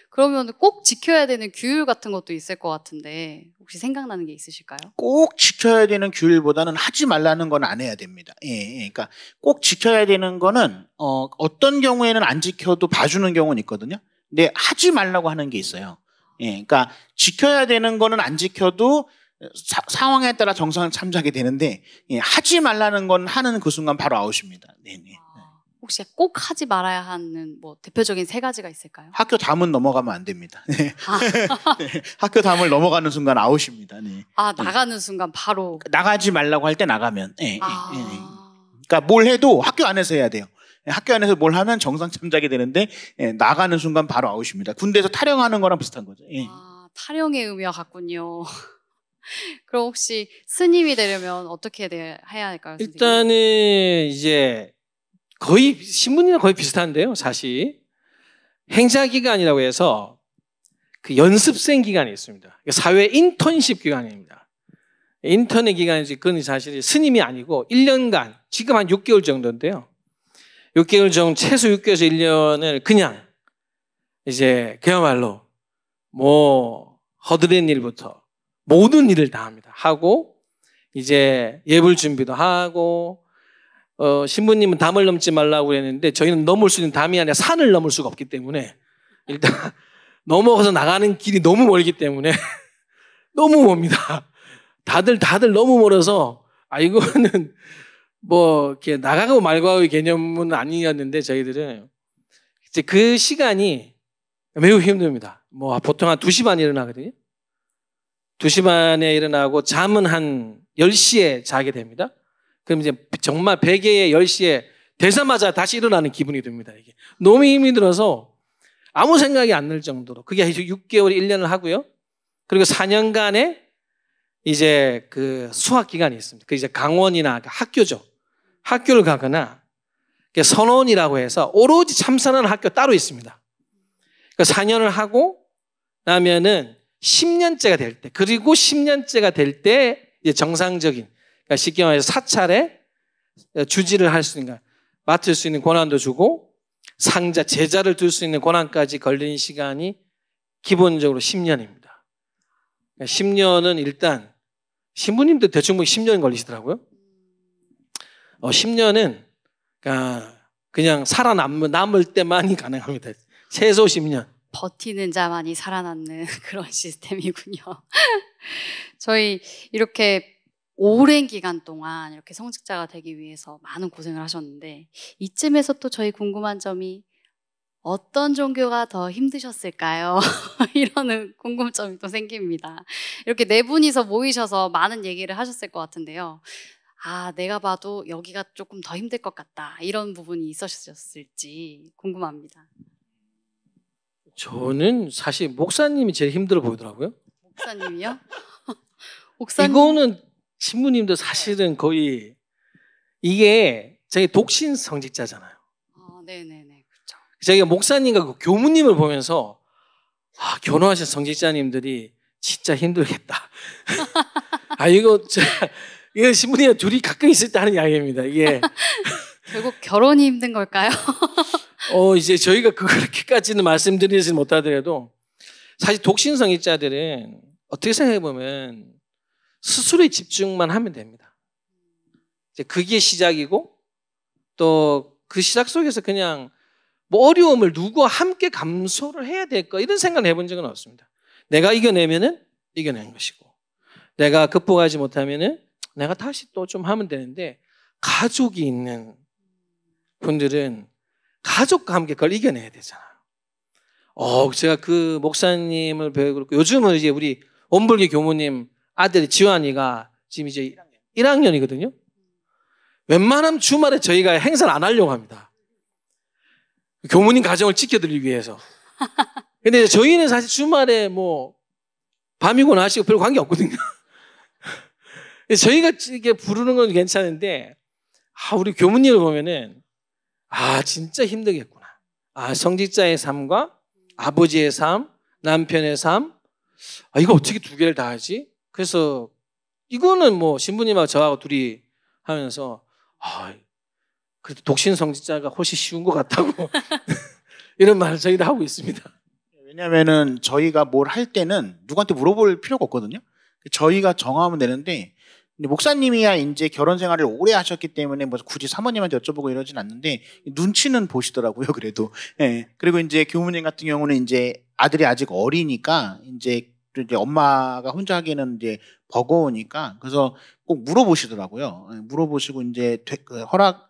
그러면 꼭 지켜야 되는 규율 같은 것도 있을 것 같은데 혹시 생각나는 게 있으실까요? 꼭 지켜야 되는 규율보다는 하지 말라는 건 안 해야 됩니다. 예, 그러니까 꼭 지켜야 되는 거는 어떤 경우에는 안 지켜도 봐주는 경우는 있거든요. 근데 하지 말라고 하는 게 있어요. 예, 그러니까 지켜야 되는 거는 안 지켜도 상황에 따라 정상을 참작하게 되는데 하지 말라는 건 하는 그 순간 바로 아웃입니다. 네네. 혹시 꼭 하지 말아야 하는 뭐 대표적인 3가지가 있을까요? 학교 담은 넘어가면 안 됩니다. 네. 네. 학교 담을 넘어가는 순간 아웃입니다. 네. 나가는 순간 바로 나가지 말라고 할 때 나가면. 네. 그러니까 뭘 해도 학교 안에서 해야 돼요. 학교 안에서 뭘 하면 정상 참작이 되는데 나가는 순간 바로 아웃입니다. 군대에서 타령하는 거랑 비슷한 거죠. 타령의 의미와 같군요. 그럼 혹시 스님이 되려면 어떻게 해야 할까요? 선생님? 일단은 이제 거의 신분이랑 거의 비슷한데요. 사실 행자기간이라고 해서 그 연습생 기간이 있습니다. 사회 인턴십 기간입니다. 인턴의 기간이지 그건 사실 스님이 아니고 1년간 지금 한 6개월 정도인데요. 6개월 정도 최소 6개월에서 1년을 그냥 이제 그야말로 뭐 허드렛 일부터 모든 일을 다 합니다. 하고 이제 예불 준비도 하고 신부님은 담을 넘지 말라고 그랬는데 저희는 넘을 수 있는 담이 아니라 산을 넘을 수가 없기 때문에 일단 넘어가서 나가는 길이 너무 멀기 때문에 너무 멉니다. 다들 너무 멀어서 이거는 뭐 이렇게 나가고 말고의 개념은 아니었는데 저희들은 이제 그 시간이 매우 힘듭니다. 뭐 보통 한 2시 반에 일어나거든요. 2시 반에 일어나고 잠은 한 10시에 자게 됩니다. 그럼 이제 정말 베개에 10시에 되자마자 다시 일어나는 기분이 듭니다. 이게 너무 힘이 들어서 아무 생각이 안 날 정도로 그게 6개월, 1년을 하고요. 그리고 4년간의 이제 그 수학 기간이 있습니다. 그 이제 강원이나 학교죠. 학교를 가거나 선원이라고 해서 오로지 참선하는 학교 따로 있습니다. 그 4년을 하고 나면은 10년째가 될 때, 그리고 10년째가 될 때 이제 정상적인, 그러니까 쉽게 말해서 사찰에 주지를 할 수 있는, 맡을 수 있는 권한도 주고 상자, 제자를 둘 수 있는 권한까지 걸리는 시간이 기본적으로 10년입니다. 10년은 일단 신부님도 대충 보기 10년 걸리시더라고요. 10년은 그냥 살아남을 때만이 가능합니다. 최소 10년. 버티는 자만이 살아남는 그런 시스템이군요. 저희 이렇게 오랜 기간 동안 이렇게 성직자가 되기 위해서 많은 고생을 하셨는데 이쯤에서 또 저희 궁금한 점이 어떤 종교가 더 힘드셨을까요? 이런 궁금점이 또 생깁니다. 이렇게 네 분이서 모이셔서 많은 얘기를 하셨을 것 같은데요. 내가 봐도 여기가 조금 더 힘들 것 같다. 이런 부분이 있으셨을지 궁금합니다. 저는 사실 목사님이 제일 힘들어 보이더라고요. 목사님이요? 이거는 신부님도 사실은 거의 이게 저희 독신 성직자잖아요. 네네네, 그렇죠. 저희가 목사님과 그 교무님을 보면서 결혼하신 성직자님들이 진짜 힘들겠다. 이거 신부님 둘이 가끔 있을 때 하는 이야기입니다. 이게 결국 결혼이 힘든 걸까요? 이제 저희가 그렇게까지는 말씀드리지 못하더라도 사실 독신 성직자들은 어떻게 생각해 보면 스스로의 집중만 하면 됩니다. 이제 그게 시작이고 또 그 시작 속에서 그냥 뭐 어려움을 누구와 함께 감수를 해야 될까 이런 생각을 해본 적은 없습니다. 내가 이겨내면은 이겨낸 것이고 내가 극복하지 못하면은 내가 다시 또 좀 하면 되는데 가족이 있는 분들은 가족과 함께 그걸 이겨내야 되잖아요. 제가 그 목사님을 배우고 요즘은 이제 우리 원불교 교무님 아들이 지환이가 지금 이제 1학년이거든요. 웬만하면 주말에 저희가 행사를 안 하려고 합니다. 교무님 가정을 지켜드리기 위해서. 근데 저희는 사실 주말에 뭐 밤이고 낮이고 별 관계 없거든요. 저희가 이렇게 부르는 건 괜찮은데 우리 교무님을 보면은 진짜 힘들겠구나. 성직자의 삶과 아버지의 삶, 남편의 삶, 이거 어떻게 두 개를 다 하지? 그래서 이거는 뭐 신부님하고 저하고 둘이 하면서 그래도 독신 성직자가 훨씬 쉬운 것 같다고 이런 말을 저희도 하고 있습니다. 왜냐하면은 저희가 뭘 할 때는 누구한테 물어볼 필요가 없거든요. 저희가 정하면 되는데 목사님이야 이제 결혼 생활을 오래 하셨기 때문에 뭐 굳이 사모님한테 여쭤보고 이러진 않는데 눈치는 보시더라고요. 그래도. 예. 그리고 이제 교무님 같은 경우는 이제 아들이 아직 어리니까 이제 엄마가 혼자 하기에는 이제 버거우니까 그래서 꼭 물어보시더라고요. 예. 물어보시고 이제 허락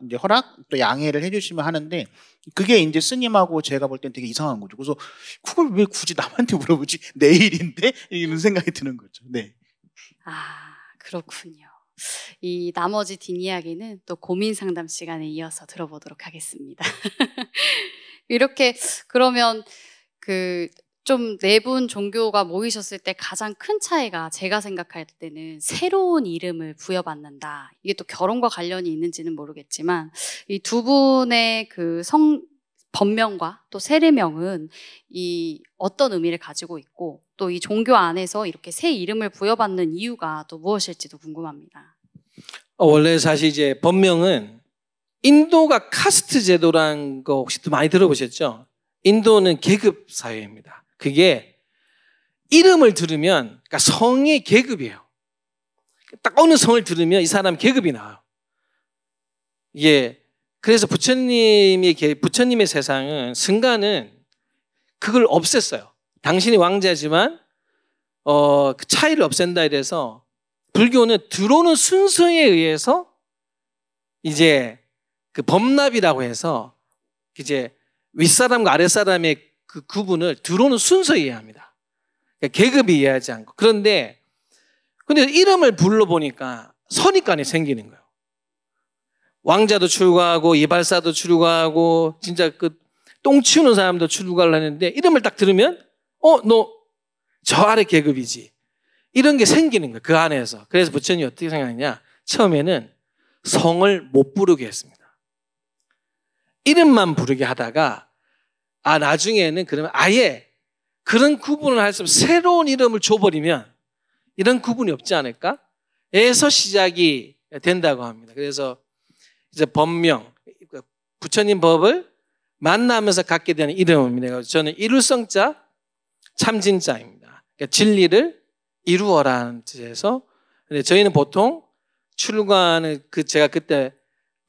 또 양해를 해주시면 하는데 그게 이제 스님하고 제가 볼 땐 되게 이상한 거죠. 그래서 그걸 왜 굳이 남한테 물어보지? 내 일인데 이런 생각이 드는 거죠. 네. 그렇군요. 이 나머지 뒷이야기는 또 고민 상담 시간에 이어서 들어보도록 하겠습니다. 이렇게 그러면 좀 네 분 종교가 모이셨을 때 가장 큰 차이가 제가 생각할 때는 새로운 이름을 부여받는다. 이게 또 결혼과 관련이 있는지는 모르겠지만 이 두 분의 그 법명과 또 세례명은 이 어떤 의미를 가지고 있고 또 이 종교 안에서 이렇게 새 이름을 부여받는 이유가 또 무엇일지도 궁금합니다. 원래 사실 이제 법명은 인도가 카스트 제도라는 거 혹시 많이 들어보셨죠? 인도는 계급 사회입니다. 그게 이름을 들으면 그러니까 성의 계급이에요. 딱 어느 성을 들으면 이 사람 계급이 나와요. 예. 그래서 부처님의 세상은 승가는 그걸 없앴어요. 당신이 왕자지만 그 차이를 없앤다 이래서 불교는 들어오는 순서에 의해서 이제 그 범납이라고 해서 이제 윗사람과 아랫사람의 그 구분을 들어오는 순서에 이해합니다. 그러니까 계급이 이해하지 않고. 근데 이름을 불러보니까 선입관이 생기는 거예요. 왕자도 출가하고 이발사도 출가하고 진짜 그 똥 치우는 사람도 출가를 하는데 이름을 딱 들으면 너 저 아래 계급이지. 이런 게 생기는 거예요. 그 안에서. 그래서 부처님이 어떻게 생각하냐. 처음에는 성을 못 부르게 했습니다. 이름만 부르게 하다가 나중에는 그러면 아예 그런 구분을 할 수 없는 새로운 이름을 줘버리면 이런 구분이 없지 않을까? 에서 시작이 된다고 합니다. 그래서 이제 법명, 부처님 법을 만나면서 갖게 되는 이름입니다. 저는 이룰성자, 참진자입니다. 그러니까 진리를 이루어라는 뜻에서 근데 저희는 보통 출가하는 제가 그때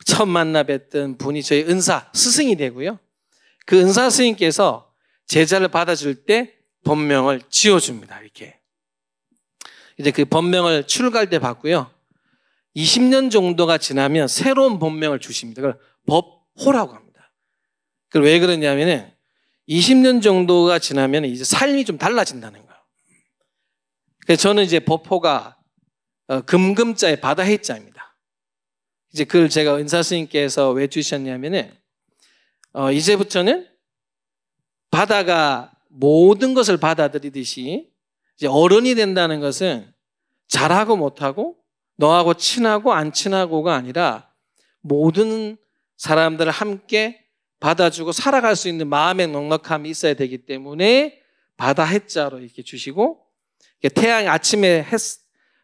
처음 만나 뵀던 분이 저희 은사, 스승이 되고요. 그 은사 스님께서 제자를 받아줄 때 법명을 지어줍니다. 이렇게. 이제 그 법명을 출가할 때 받고요. 20년 정도가 지나면 새로운 법명을 주십니다. 그걸 법호라고 합니다. 그걸 왜 그러냐면은 20년 정도가 지나면 이제 삶이 좀 달라진다는 거예요. 그래서 저는 이제 법호가 금금자의 바다해자입니다. 이제 그걸 제가 은사 스님께서 왜 주셨냐면은 이제부터는 바다가 모든 것을 받아들이듯이 이제 어른이 된다는 것은 잘하고 못하고 너하고 친하고 안 친하고가 아니라 모든 사람들을 함께 받아주고 살아갈 수 있는 마음의 넉넉함이 있어야 되기 때문에 바다 해자로 이렇게 주시고 태양이 아침에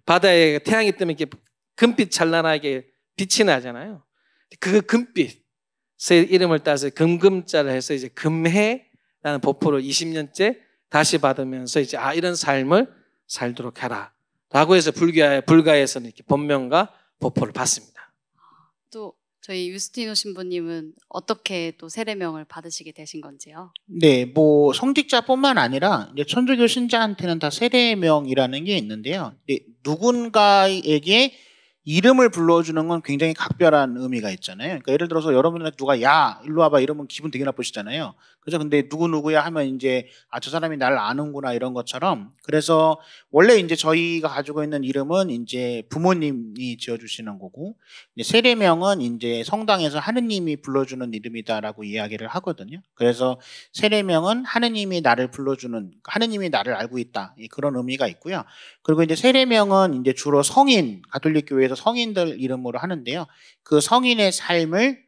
바다에 태양이 뜨면 이렇게 금빛 찬란하게 빛이 나잖아요. 그 금빛의 이름을 따서 금금자를 해서 이제 금해라는 법호를 20년째 다시 받으면서 이제 이런 삶을 살도록 해라. 라고 해서 불가에서는 이렇게 법명과 법호를 받습니다. 또 저희 유스티노 신부님은 어떻게 또 세례명을 받으시게 되신 건지요? 네, 뭐 성직자뿐만 아니라 이제 천주교 신자한테는 다 세례명이라는 게 있는데요. 누군가에게 이름을 불러주는 건 굉장히 각별한 의미가 있잖아요. 그러니까 예를 들어서 여러분한테 누가 야 일로 와봐 이러면 기분 되게 나쁘시잖아요. 그래서 근데 누구누구야 하면 이제 저 사람이 나를 아는구나 이런 것처럼. 그래서 원래 이제 저희가 가지고 있는 이름은 이제 부모님이 지어주시는 거고 이제 세례명은 이제 성당에서 하느님이 불러주는 이름이다라고 이야기를 하거든요. 그래서 세례명은 하느님이 나를 불러주는, 하느님이 나를 알고 있다 그런 의미가 있고요. 그리고 이제 세례명은 이제 주로 성인, 가톨릭 교회에서 성인들 이름으로 하는데요. 그 성인의 삶을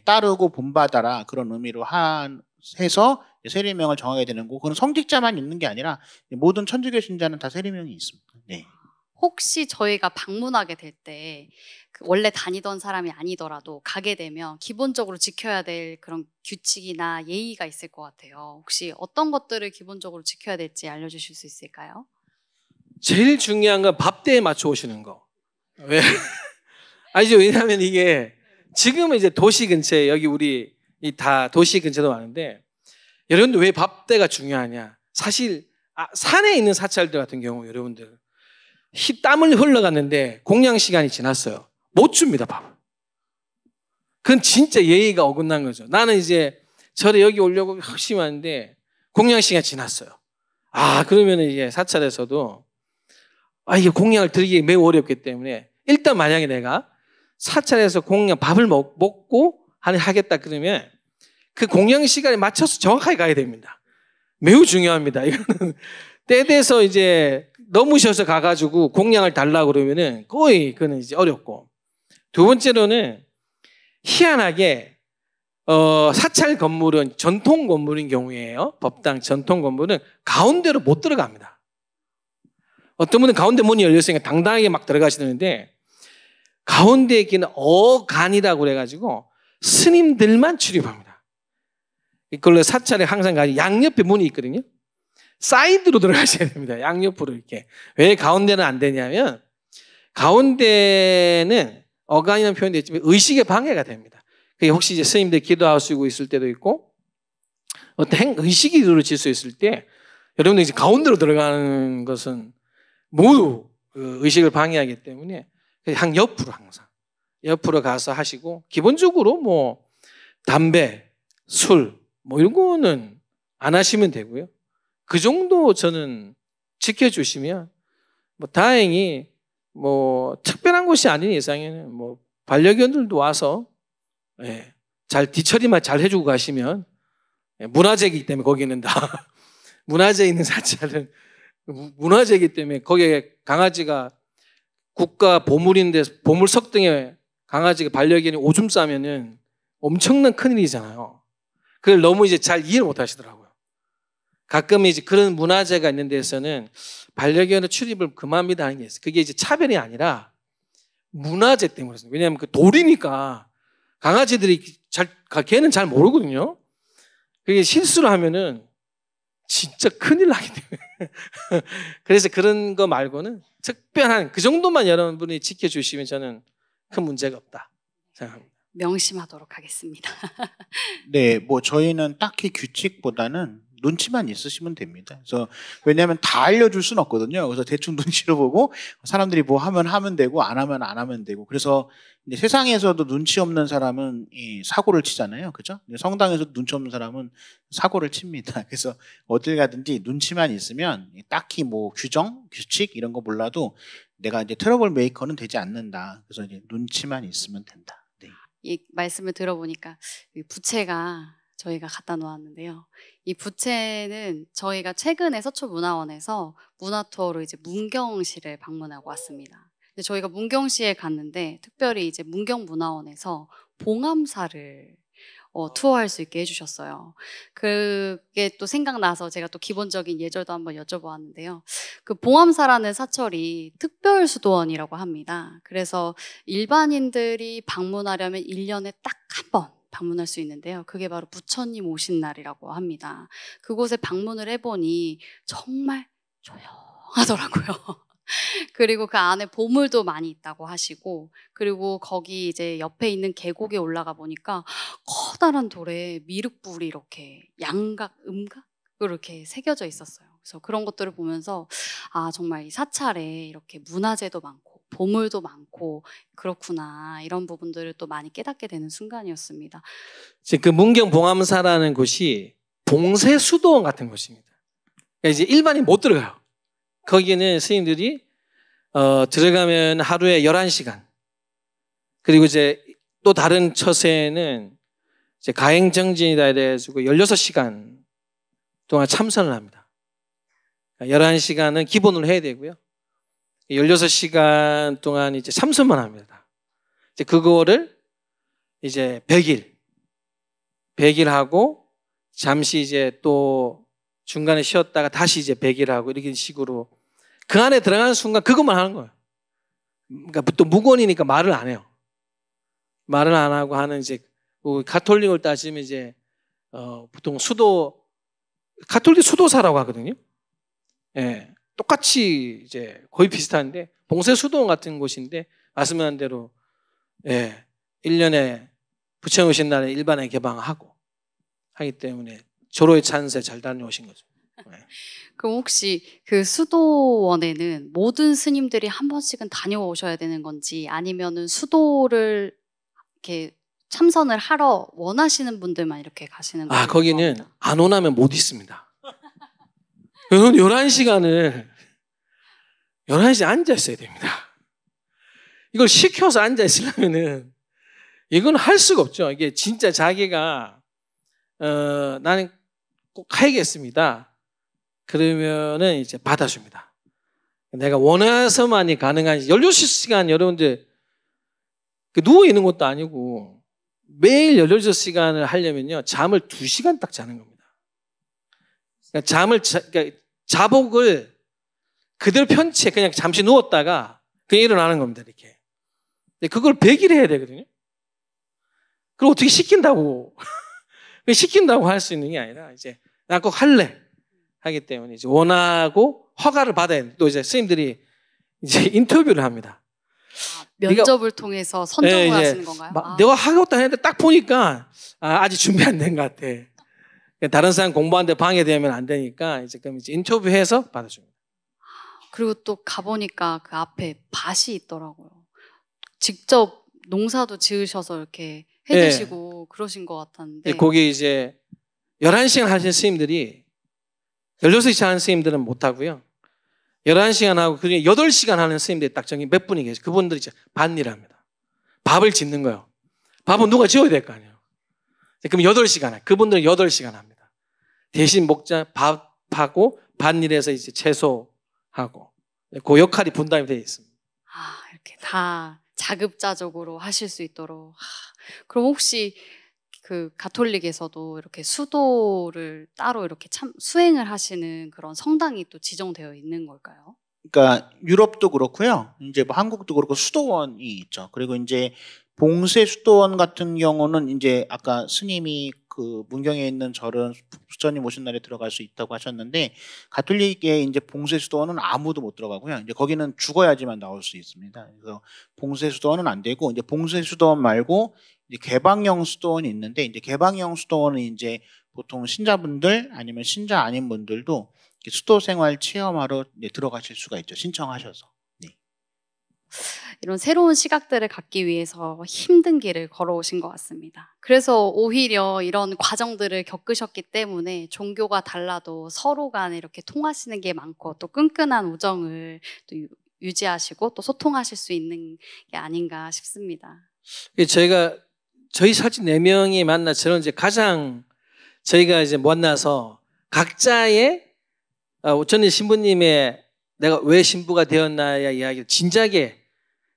따르고 본받아라 그런 의미로 해서 세례명을 정하게 되는 거고, 그건 성직자만 있는 게 아니라 모든 천주교 신자는 다 세례명이 있습니다. 네. 혹시 저희가 방문하게 될 때 원래 다니던 사람이 아니더라도 가게 되면 기본적으로 지켜야 될 그런 규칙이나 예의가 있을 것 같아요. 혹시 어떤 것들을 기본적으로 지켜야 될지 알려주실 수 있을까요? 제일 중요한 건 밥대에 맞춰 오시는 거. 왜? 아니죠. 왜냐하면 이게 지금은 이제 도시 근처에 여기 우리 다 도시 근처도 많은데 여러분들 왜 밥대가 중요하냐? 사실 산에 있는 사찰들 같은 경우 여러분들 땀을 흘러갔는데 공양 시간이 지났어요. 못 줍니다, 밥. 그건 진짜 예의가 어긋난 거죠. 나는 이제 절에 여기 오려고 열심히 하는데 공양 시간이 지났어요. 그러면 이제 사찰에서도 이게 공양을 드리기 매우 어렵기 때문에 일단 만약에 내가 사찰에서 공양 밥을 먹고 하겠다 그러면 그 공양 시간에 맞춰서 정확하게 가야 됩니다. 매우 중요합니다. 이거는 때 돼서 이제 넘으셔서 가가지고 공양을 달라고 그러면은 거의 그는 이제 어렵고, 두 번째로는 희한하게 사찰 건물은 전통 건물인 경우에요. 법당 전통 건물은 가운데로 못 들어갑니다. 어떤 분은 가운데 문이 열렸으니까 당당하게 막 들어가시는데 가운데에 있기는 어간이라고 그래가지고 스님들만 출입합니다. 이걸로 사찰에 항상 가지 양옆에 문이 있거든요. 사이드로 들어가셔야 됩니다. 양옆으로 이렇게. 왜 가운데는 안 되냐면 가운데는 어간이라는 표현도 있지만 의식의 방해가 됩니다. 그게 혹시 이제 스님들 기도하시고 있을 때도 있고 어떤 의식이 이루어질 수 있을 때 여러분들 이제 가운데로 들어가는 것은 모두 그 의식을 방해하기 때문에 한 옆으로 항상 옆으로 가서 하시고 기본적으로 뭐 담배, 술 뭐 이런 거는 안 하시면 되고요. 그 정도 저는 지켜주시면 뭐 다행히 뭐 특별한 곳이 아닌 이상에는 뭐 반려견들도 와서 예, 잘 뒤처리만 잘 해주고 가시면 예, 문화재이기 때문에 거기는 다 문화재에 있는 사찰은 문화재이기 때문에 거기에 강아지가 국가 보물인데 보물석 등에 강아지가 반려견이 오줌 싸면은 엄청난 큰일이잖아요. 그걸 너무 이제 잘 이해를 못 하시더라고요. 가끔 이제 그런 문화재가 있는 데서는 반려견의 출입을 금합니다 하는 게 있어요. 그게 이제 차별이 아니라 문화재 때문에. 왜냐하면 그 돌이니까 강아지들이 걔는 잘 모르거든요. 그게 실수를 하면은 진짜 큰일 나기 때문에. 그래서 그런 거 말고는 특별한 그 정도만 여러분이 지켜주시면 저는 큰 문제가 없다 생각합니다. 명심하도록 하겠습니다. 네, 뭐 저희는 딱히 규칙보다는 눈치만 있으시면 됩니다. 그래서 왜냐하면 다 알려줄 수는 없거든요. 그래서 대충 눈치로 보고 사람들이 뭐 하면 되고 안 하면 되고. 그래서 이제 세상에서도 눈치 없는 사람은 이 사고를 치잖아요, 그죠? 성당에서도 눈치 없는 사람은 사고를 칩니다. 그래서 어딜 가든지 눈치만 있으면 딱히 뭐 규칙 이런 거 몰라도 내가 이제 트러블 메이커는 되지 않는다. 그래서 이제 눈치만 있으면 된다. 네. 이 말씀을 들어보니까 이 부채가 저희가 갖다 놓았는데요. 이 부채는 저희가 최근에 서초문화원에서 문화투어로 이제 문경시를 방문하고 왔습니다. 근데 저희가 문경시에 갔는데 특별히 이제 문경문화원에서 봉암사를 투어할 수 있게 해주셨어요. 그게 또 생각나서 제가 또 기본적인 예절도 한번 여쭤보았는데요. 그 봉암사라는 사찰이 특별수도원이라고 합니다. 그래서 일반인들이 방문하려면 1년에 딱 한 번 방문할 수 있는데요. 그게 바로 부처님 오신 날이라고 합니다. 그곳에 방문을 해보니 정말 조용하더라고요. 그리고 그 안에 보물도 많이 있다고 하시고, 그리고 거기 이제 옆에 있는 계곡에 올라가 보니까 커다란 돌에 미륵불이 이렇게 양각, 음각 이렇게 새겨져 있었어요. 그래서 그런 것들을 보면서 아, 정말 이 사찰에 이렇게 문화재도 많고 보물도 많고 그렇구나, 이런 부분들을 또 많이 깨닫게 되는 순간이었습니다. 그 문경 봉암사라는 곳이 봉쇄 수도원 같은 곳입니다. 그러니까 이제 일반인 못 들어가요. 거기는 스님들이 들어가면 하루에 11시간, 그리고 이제 또 다른 처세는 이제 가행정진이다 이래가지고 16시간 동안 참선을 합니다. 11시간은 기본으로 해야 되고요. 16시간 동안 이제 참선만 합니다. 이제 그거를 이제 100일 하고 잠시 이제 또 중간에 쉬었다가 다시 이제 100일 하고 이렇게 식으로 그 안에 들어가는 순간 그것만 하는 거예요. 그러니까 또 무건이니까 말을 안 해요. 말을 안 하고 하는 이제 가톨릭을 따지면 이제 보통 가톨릭 수도사라고 하거든요. 예. 똑같이 이제 거의 비슷한데 봉쇄 수도원 같은 곳인데 말씀한 대로 예, 1년에 부처님 오신 날에 일반에 개방하고 하기 때문에 조로의 찬세 잘 다녀오신 거죠. 예. 그럼 혹시 그 수도원에는 모든 스님들이 한 번씩은 다녀오셔야 되는 건지, 아니면은 수도를 이렇게 참선을 하러 원하시는 분들만 이렇게 가시는 건지? 거기는 안 오나면 못 있습니다. 11시간을 11시에 앉아 있어야 됩니다. 이걸 시켜서 앉아 있으려면은 이건 할 수가 없죠. 이게 진짜 자기가 나는 꼭 가야겠습니다. 그러면은 이제 받아줍니다. 내가 원해서만이 가능한 16시간 여러분들 누워 있는 것도 아니고 매일 16시간을 하려면요 잠을 2시간 딱 자는 겁니다. 그러니까 자복을 그대로 편치해 그냥 잠시 누웠다가 그냥 일어나는 겁니다. 이렇게. 근데 그걸 100일 해야 되거든요. 그걸 어떻게 시킨다고 시킨다고 할 수 있는 게 아니라 이제 나 꼭 할래 하기 때문에 이제 원하고 허가를 받아야 돼. 또 이제 스님들이 이제 인터뷰를 합니다. 면접을 통해서 선정을 네, 이제 하시는 건가요? 내가 하겠다 했는데 딱 보니까 아직 준비 안 된 것 같아. 다른 사람 공부하는데 방해되면 안 되니까 이제 그럼 이제 인터뷰해서 받아줍니다. 그리고 또 가보니까 그 앞에 밭이 있더라고요. 직접 농사도 지으셔서 이렇게 해드시고 그러신 것 같았는데. 거기 이제 11시간 하시는 스님들이 16시간 하는 스님들은 못하고요. 11시간 하고 그중에 8시간 하는 스님들이 딱 정해 몇 분이 계세요. 그분들이 이제 밭일을 합니다. 밥을 짓는 거예요. 밥은 누가 지어야 될 거 아니에요. 그럼 8시간 해요. 그분들은 8시간 합니다. 대신 목자 밥하고 밭일에서 이제 채소하고 그 역할이 분담이 되어 있습니다. 이렇게 다 자급자족으로 하실 수 있도록. 그럼 혹시 그 가톨릭에서도 이렇게 수도를 따로 이렇게 수행을 하시는 그런 성당이 또 지정되어 있는 걸까요? 그러니까 유럽도 그렇고요. 이제 뭐 한국도 그렇고 수도원이 있죠. 그리고 이제 봉쇄 수도원 같은 경우는 이제 아까 스님이 그 문경에 있는 절은 부처님 오신 날에 들어갈 수 있다고 하셨는데 가톨릭의 이제 봉쇄 수도원은 아무도 못 들어가고요. 이제 거기는 죽어야지만 나올 수 있습니다. 그래서 봉쇄 수도원은 안 되고 이제 봉쇄 수도원 말고 이제 개방형 수도원이 있는데 이제 개방형 수도원은 이제 보통 신자분들 아니면 신자 아닌 분들도 수도 생활 체험하러 들어가실 수가 있죠. 신청하셔서. 이런 새로운 시각들을 갖기 위해서 힘든 길을 걸어오신 것 같습니다. 그래서 오히려 이런 과정들을 겪으셨기 때문에 종교가 달라도 서로 간에 이렇게 통하시는 게 많고 또 끈끈한 우정을 또 유지하시고 또 소통하실 수 있는 게 아닌가 싶습니다. 저희 사진 4명이 만나 저는 이제 가장 저희가 이제 만나서 각자의 저는 신부님의 내가 왜 신부가 되었나의 이야기를 진작에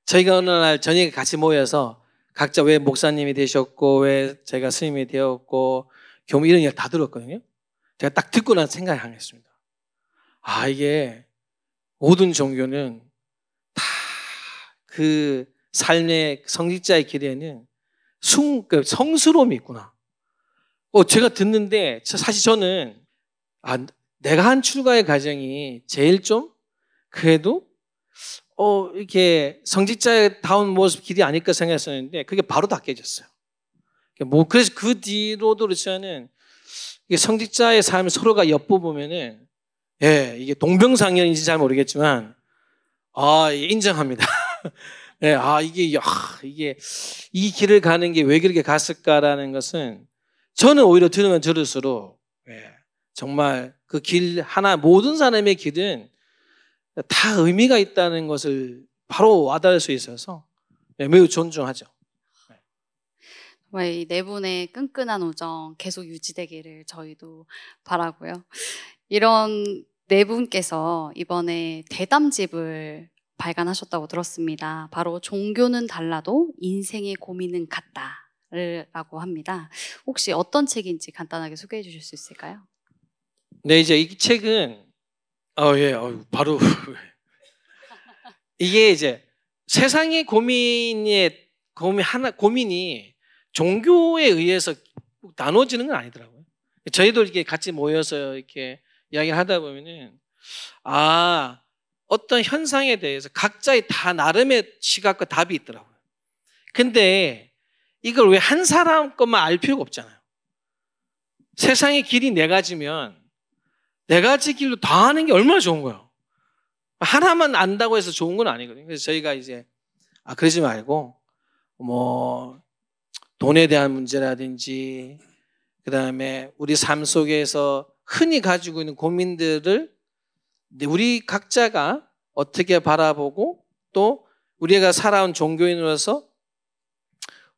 저희가 어느 날 저녁에 같이 모여서 각자 왜 목사님이 되셨고 왜 제가 스님이 되었고 교무 이런 이야기 다 들었거든요. 제가 딱 듣고 나서 생각하겠습니다. 이게 모든 종교는 다 그 삶의 성직자의 길에는 성스러움이 있구나. 제가 듣는데 사실 저는 내가 한 출가의 과정이 제일 좀 그래도 이렇게 성직자다운 모습 길이 아닐까 생각했었는데 그게 바로 다 깨졌어요. 그래서 그 뒤로도 저는 이게 성직자의 삶을 서로가 엿보면은 이게 동병상련인지 잘 모르겠지만 인정합니다. 이게 이 길을 가는 게 왜 그렇게 갔을까라는 것은 저는 오히려 들으면 들을수록 정말 그 길 하나 모든 사람의 길은 다 의미가 있다는 것을 바로 와닿을 수 있어서 매우 존중하죠. 정말 이 네 분의 끈끈한 우정 계속 유지되기를 저희도 바라고요. 이런 네 분께서 이번에 대담집을 발간하셨다고 들었습니다. 바로 종교는 달라도 인생의 고민은 같다라고 합니다. 혹시 어떤 책인지 간단하게 소개해 주실 수 있을까요? 네, 이제 이 책은 바로 이게 이제 세상의 고민이 종교에 의해서 나눠지는 건 아니더라고요. 저희도 이렇게 같이 모여서 이렇게 이야기를 하다 보면은 어떤 현상에 대해서 각자의 다 나름의 시각과 답이 있더라고요. 근데 이걸 왜 한 사람 것만 알 필요가 없잖아요. 세상의 길이 4가지면 4가지 길로 다 하는 게 얼마나 좋은 거예요. 하나만 안다고 해서 좋은 건 아니거든요. 그래서 저희가 이제 그러지 말고 돈에 대한 문제라든지 그다음에 우리 삶 속에서 흔히 가지고 있는 고민들을 우리 각자가 어떻게 바라보고 또 우리가 살아온 종교인으로서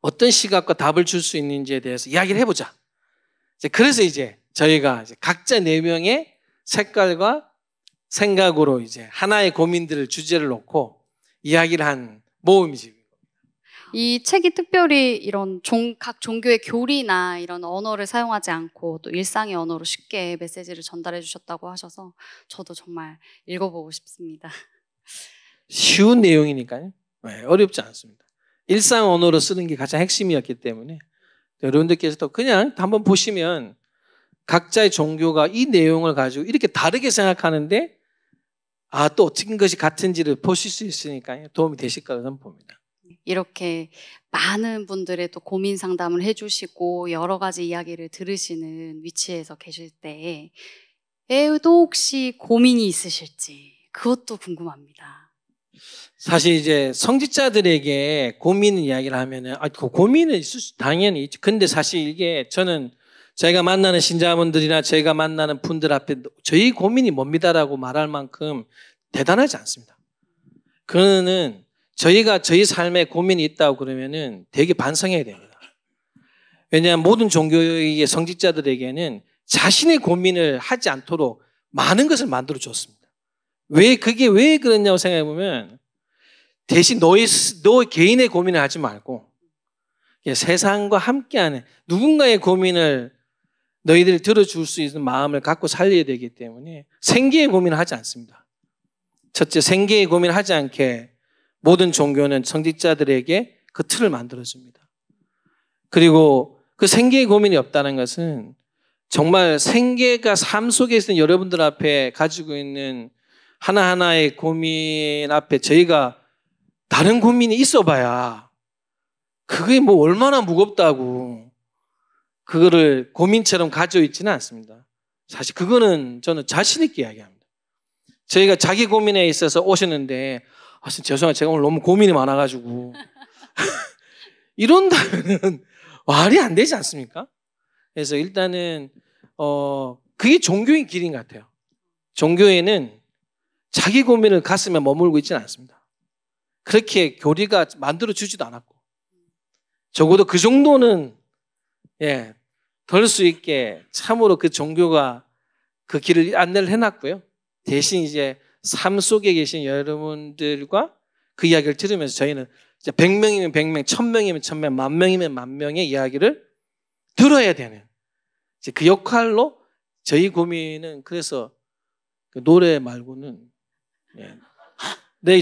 어떤 시각과 답을 줄 수 있는지에 대해서 이야기를 해보자. 그래서 이제 저희가 각자 4명의 색깔과 생각으로 이제 하나의 고민들을 주제를 놓고 이야기를 한 모음이지. 이 책이 특별히 이런 각 종교의 교리나 이런 언어를 사용하지 않고 또 일상의 언어로 쉽게 메시지를 전달해 주셨다고 하셔서 저도 정말 읽어보고 싶습니다. 쉬운 내용이니까요. 어렵지 않습니다. 일상 언어로 쓰는 게 가장 핵심이었기 때문에 여러분들께서도 그냥 한번 보시면 각자의 종교가 이 내용을 가지고 이렇게 다르게 생각하는데 또 어떤 것이 같은지를 보실 수 있으니까요. 도움이 되실 거라고 저는 봅니다. 이렇게 많은 분들의 또 고민 상담을 해주시고 여러 가지 이야기를 들으시는 위치에서 계실 때에도 혹시 고민이 있으실지 그것도 궁금합니다. 사실 이제 성직자들에게 고민 이야기를 하면은 그 고민은 있을 수 당연히 있죠. 근데 사실 이게 저는 제가 만나는 신자분들이나 제가 만나는 분들 앞에 저희 고민이 뭡니다라고 말할 만큼 대단하지 않습니다. 그거는 저희가 저희 삶에 고민이 있다고 그러면은 되게 반성해야 됩니다. 왜냐하면 모든 종교의 성직자들에게는 자신의 고민을 하지 않도록 많은 것을 만들어 줬습니다. 그게 왜 그랬냐고 생각해 보면 대신 너 개인의 고민을 하지 말고 세상과 함께하는 누군가의 고민을 너희들이 들어줄 수 있는 마음을 갖고 살려야 되기 때문에 생계의 고민을 하지 않습니다. 첫째, 생계의 고민을 하지 않게 모든 종교는 성직자들에게 그 틀을 만들어줍니다. 그리고 그 생계의 고민이 없다는 것은 정말 생계가 삶 속에 있는 여러분들 앞에 가지고 있는 하나하나의 고민 앞에 저희가 다른 고민이 있어봐야 그게 뭐 얼마나 무겁다고 그거를 고민처럼 가지고 있지는 않습니다. 사실 그거는 저는 자신 있게 이야기합니다. 저희가 자기 고민에 있어서 오셨는데 죄송해요. 제가 오늘 너무 고민이 많아가지고 이런다면은 말이 안 되지 않습니까? 그래서 일단은 그게 종교의 길인 것 같아요. 종교에는 자기 고민을 가슴에 머물고 있지는 않습니다. 그렇게 교리가 만들어주지도 않았고 적어도 그 정도는 덜 수 있게 참으로 그 종교가 그 길을 안내를 해놨고요. 대신 이제 삶 속에 계신 여러분들과 그 이야기를 들으면서 저희는 이제 100명이면 100명, 1000명이면 1000명, 10,000명이면 10,000명의 이야기를 들어야 되는 이제 그 역할로 저희 고민은 그래서 그 노래 말고는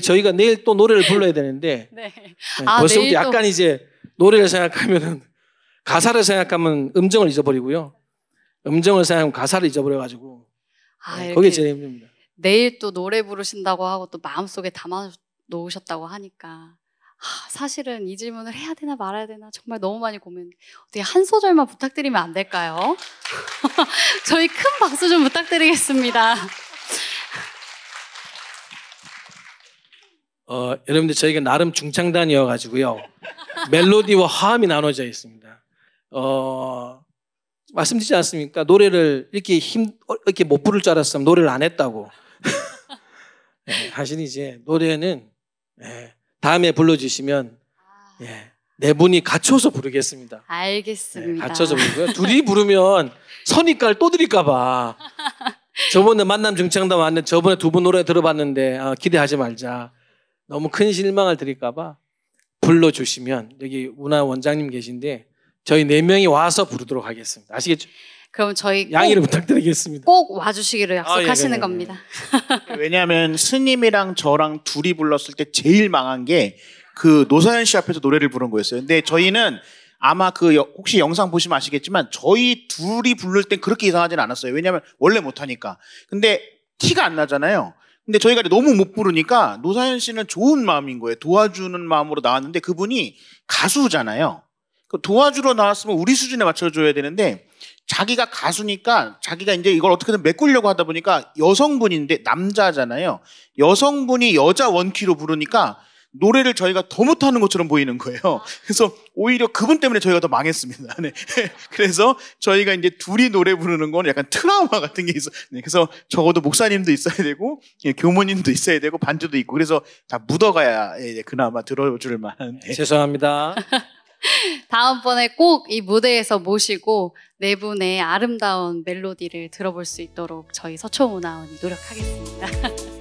저희가 내일 또 노래를 불러야 되는데 벌써부터 약간 이제 노래를 생각하면은 가사를 생각하면 음정을 잊어버리고요. 음정을 생각하면 가사를 잊어버려가지고 그게 제일 힘듭니다. 내일 또 노래 부르신다고 하고 또 마음속에 담아 놓으셨다고 하니까 사실은 이 질문을 해야 되나 말아야 되나 정말 너무 많이 고민. 어떻게 한 소절만 부탁드리면 안 될까요? 저희 큰 박수 좀 부탁드리겠습니다. 여러분들 저희가 나름 중창단이어가지고요. 멜로디와 화음이 나눠져 있습니다. 말씀드리지 않습니까? 노래를 이렇게 못 부를 줄 알았으면 노래를 안 했다고. 사실 이제 노래는 다음에 불러주시면 네 분이 갖춰서 부르겠습니다. 알겠습니다. 갖춰서 부르고요. 둘이 부르면 선입관을 또 드릴까봐. 저번에 만남 중창단 왔는데 저번에 두 분 노래 들어봤는데 기대하지 말자. 너무 큰 실망을 드릴까봐 불러주시면 여기 문화 원장님 계신데 저희 4명이 와서 부르도록 하겠습니다. 아시겠죠? 그럼 저희 양해를 부탁드리겠습니다. 꼭 와주시기로 약속하시는 겁니다. 왜냐하면 스님이랑 저랑 둘이 불렀을 때 제일 망한 게 그 노사연 씨 앞에서 노래를 부른 거였어요. 근데 저희는 아마 혹시 영상 보시면 아시겠지만 저희 둘이 부를 땐 그렇게 이상하진 않았어요. 왜냐하면 원래 못하니까. 근데 티가 안 나잖아요. 근데 저희가 너무 못 부르니까 노사연 씨는 좋은 마음인 거예요. 도와주는 마음으로 나왔는데 그분이 가수잖아요. 도와주러 나왔으면 우리 수준에 맞춰줘야 되는데 자기가 가수니까 자기가 이제 이걸 어떻게든 메꾸려고 하다 보니까 여성분인데 남자잖아요. 여성분이 여자 원키로 부르니까 노래를 저희가 더 못하는 것처럼 보이는 거예요. 그래서 오히려 그분 때문에 저희가 더 망했습니다. 네. 그래서 저희가 이제 둘이 노래 부르는 건 약간 트라우마 같은 게 있어. 네. 그래서 적어도 목사님도 있어야 되고 교모님도 있어야 되고 반주도 있고 그래서 다 묻어가야 그나마 들어줄 만한. 네. 죄송합니다. 다음번에 꼭 이 무대에서 모시고 네 분의 아름다운 멜로디를 들어볼 수 있도록 저희 서초문화원이 노력하겠습니다.